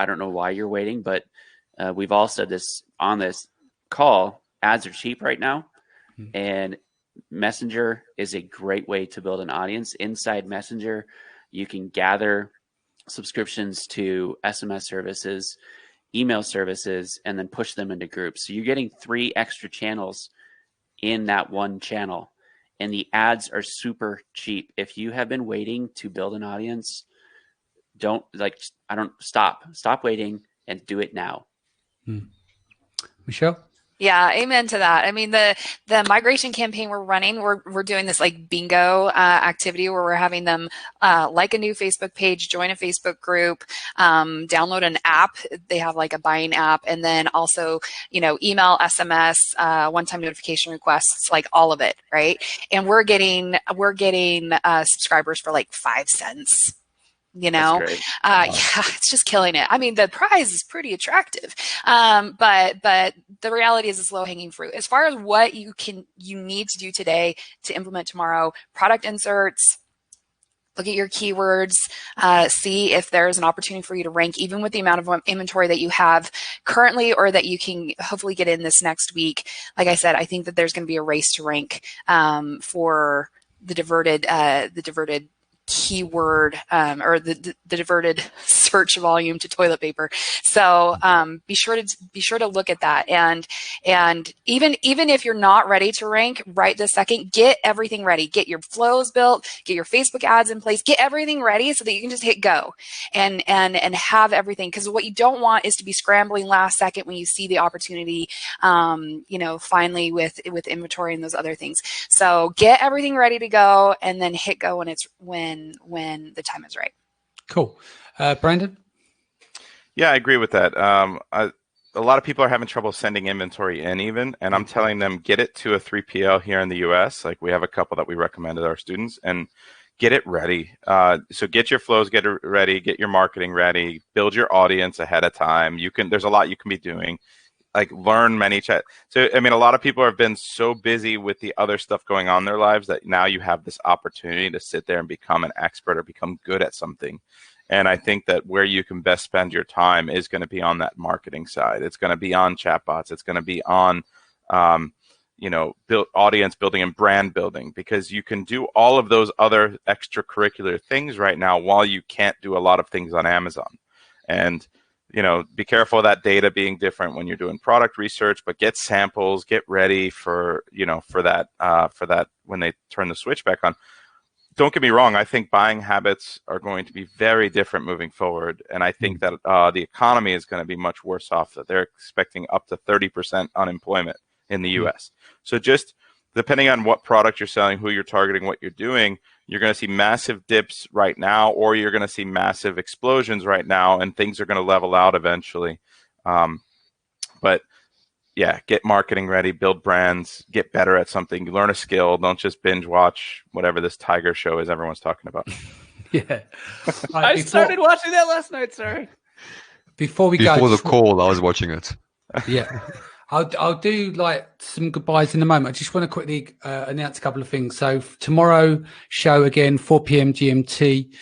don't know why you're waiting, but we've all said this on this call. Ads are cheap right now, and Messenger is a great way to build an audience. Inside Messenger, you can gather subscriptions to SMS services, email services, and then push them into groups. So you're getting 3 extra channels in that one channel, and the ads are super cheap. If you have been waiting to build an audience, stop waiting and do it now. Michelle? Yeah, amen to that. I mean, the migration campaign we're running, we're doing this like bingo activity where we're having them like a new Facebook page, join a Facebook group, download an app. They have like a buying app, and then also, you know, email, SMS, one-time notification requests, like all of it, right? And we're getting subscribers for like 5 cents. You know, That's great. yeah, it's just killing it. I mean, the prize is pretty attractive, but the reality is it's low hanging fruit. As far as what you need to do today to implement tomorrow, product inserts. Look at your keywords, see if there's an opportunity for you to rank, even with the amount of inventory that you have currently, or that you can hopefully get in this next week. Like I said, I think that there's going to be a race to rank for the diverted keyword or the diverted search volume to toilet paper. So be sure to look at that, and even if you're not ready to rank right this second, get everything ready. Get your flows built, get your Facebook ads in place, get everything ready so that you can just hit go and have everything. Because what you don't want is to be scrambling last second when you see the opportunity, you know, finally with inventory and those other things. So get everything ready to go and then hit go when the time is right. Cool. Brandon? Yeah, I agree with that. A lot of people are having trouble sending inventory in even, and I'm telling them get it to a 3PL here in the US. Like we have a couple that we recommended our students, and get it ready. So get your flows, get it ready, get your marketing ready, build your audience ahead of time. There's a lot you can be doing. Like learn ManyChat. So, I mean, a lot of people have been so busy with the other stuff going on in their lives that now you have this opportunity to sit there and become an expert or become good at something. And I think that where you can best spend your time is going to be on that marketing side. It's going to be on chatbots. It's going to be on, you know, audience building and brand building, because you can do all of those other extracurricular things right now while you can't do a lot of things on Amazon. And you know, be careful of that data being different when you're doing product research, but get samples, get ready for, you know, for that when they turn the switch back on. Don't get me wrong. I think buying habits are going to be very different moving forward. And I think that the economy is going to be much worse off, that they're expecting up to 30% unemployment in the US. So just depending on what product you're selling, who you're targeting, what you're doing, you're going to see massive dips right now, or you're going to see massive explosions right now, and things are going to level out eventually. But yeah, get marketing ready, build brands, get better at something, learn a skill. Don't just binge watch whatever this tiger show is everyone's talking about. Yeah. I started watching that last night, sorry. Before the call, I was watching it. Yeah. I'll do like some goodbyes in a moment. I just want to quickly announce a couple of things. So tomorrow show again, 4 p.m. GMT.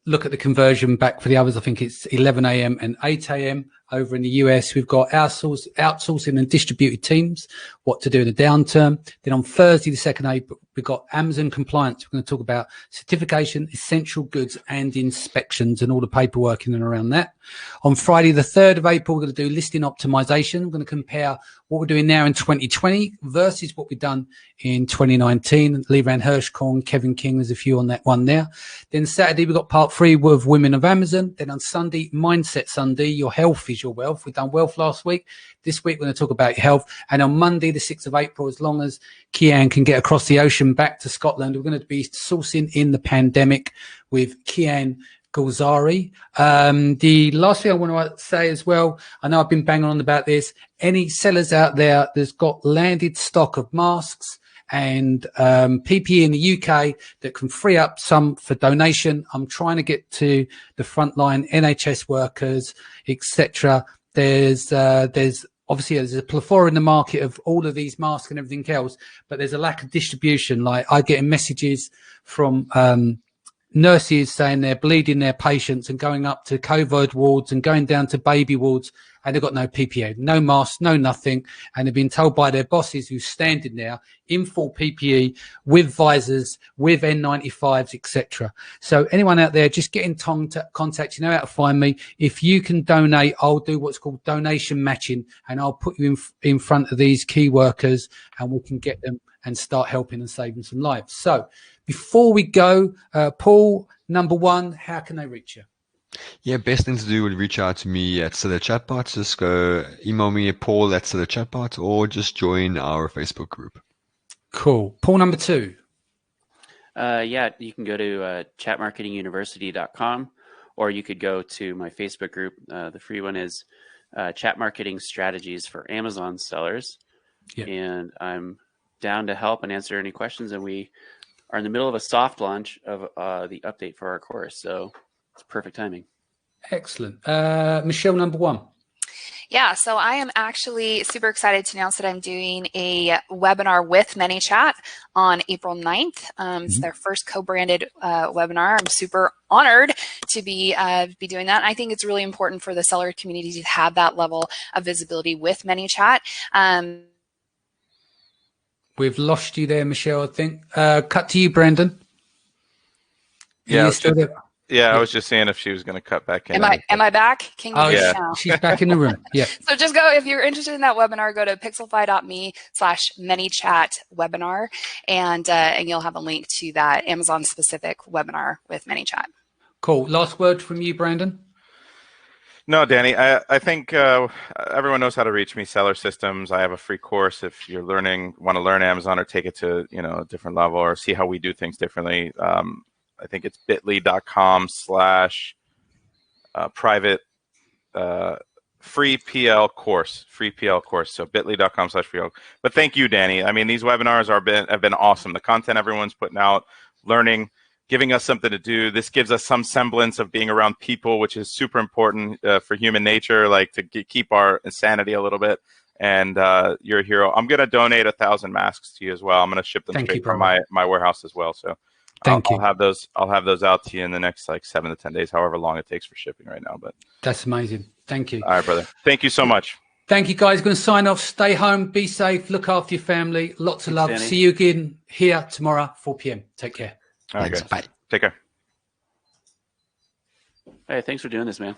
Look at the conversion back for the others. I think it's 11 a.m. and 8 a.m. over in the US. We've got outsourcing and distributed teams, what to do in a downturn. Then on Thursday, the 2nd April, we've got Amazon compliance. We're going to talk about certification, essential goods, and inspections and all the paperwork in and around that. On Friday, the 3rd of April, we're going to do listing optimization. We're going to compare what we're doing now in 2020 versus what we've done in 2019. Lee Van Hirschkorn, Kevin King, there's a few on that one there. Then Saturday, we've got part 3 with Women of Amazon. Then on Sunday, Mindset Sunday, your health is your wealth. We've done wealth last week. This week, we're going to talk about your health. And on Monday, the 6th of April, as long as Kian can get across the ocean back to Scotland, we're going to be sourcing in the pandemic with Kian Gulzari. The last thing I want to say as well, I know I've been banging on about this. Any sellers out there that's got landed stock of masks and PPE in the UK that can free up some for donation. I'm trying to get to the frontline NHS workers, etc. There's obviously there's a plethora in the market of all of these masks and everything else, but there's a lack of distribution. Like I get messages from nurses saying they're bleeding their patients and going up to COVID wards and going down to baby wards, and they've got no PPE, no mask, no nothing. And they've been told by their bosses who's standing there in full PPE with visors, with N95s, etc. So anyone out there, just get in contact. You know how to find me. If you can donate, I'll do what's called donation matching, and I'll put you in front of these key workers, and we can get them and start helping and saving some lives. So before we go, Paul, number one, how can they reach you? Yeah, best thing to do would reach out to me at Chta Chatbot. Just go email me at Paul at Chta Chatbot, or just join our Facebook group. Cool. Paul, number 2. Yeah, you can go to chatmarketinguniversity.com, or you could go to my Facebook group. The free one is Chat Marketing Strategies for Amazon Sellers. Yep. And I'm down to help and answer any questions. And we are in the middle of a soft launch of the update for our course. So it's perfect timing. Excellent. Michelle, number 1. Yeah, so I am actually super excited to announce that I'm doing a webinar with ManyChat on April 9th. It's their first co-branded webinar. I'm super honored to be doing that. I think it's really important for the seller community to have that level of visibility with ManyChat. We've lost you there, Michelle, I think. Cut to you, Brandon. Yeah, still there? I was just seeing if she was going to cut back in. Am I back? Can you hear me now? She's back in the room. Yeah. So just go, if you're interested in that webinar, go to pixelfy.me/ManyChat webinar, and you'll have a link to that Amazon specific webinar with ManyChat. Cool. Last word from you, Brandon. No, Danny, I think everyone knows how to reach me. Seller Systems. I have a free course if you're want to learn Amazon or take it to a different level or see how we do things differently. I think it's bit.ly/private free PL course. So bit.ly/free. But thank you, Danny. I mean, these webinars have been awesome. The content everyone's putting out, learning, giving us something to do. This gives us some semblance of being around people, which is super important for human nature, like to keep our insanity a little bit. And you're a hero. I'm going to donate 1,000 masks to you as well. I'm going to ship them straight from my warehouse as well. So I'll have those out to you in the next 7 to 10 days, however long it takes for shipping right now. But that's amazing. Thank you. All right, brother. Thank you so much. Thank you, guys. Going to sign off. Stay home. Be safe. Look after your family. Lots of love. Danny. See you again here tomorrow, 4 p.m. Take care. All right, Thanks. guys. Bye. Take care. Hey, thanks for doing this, man.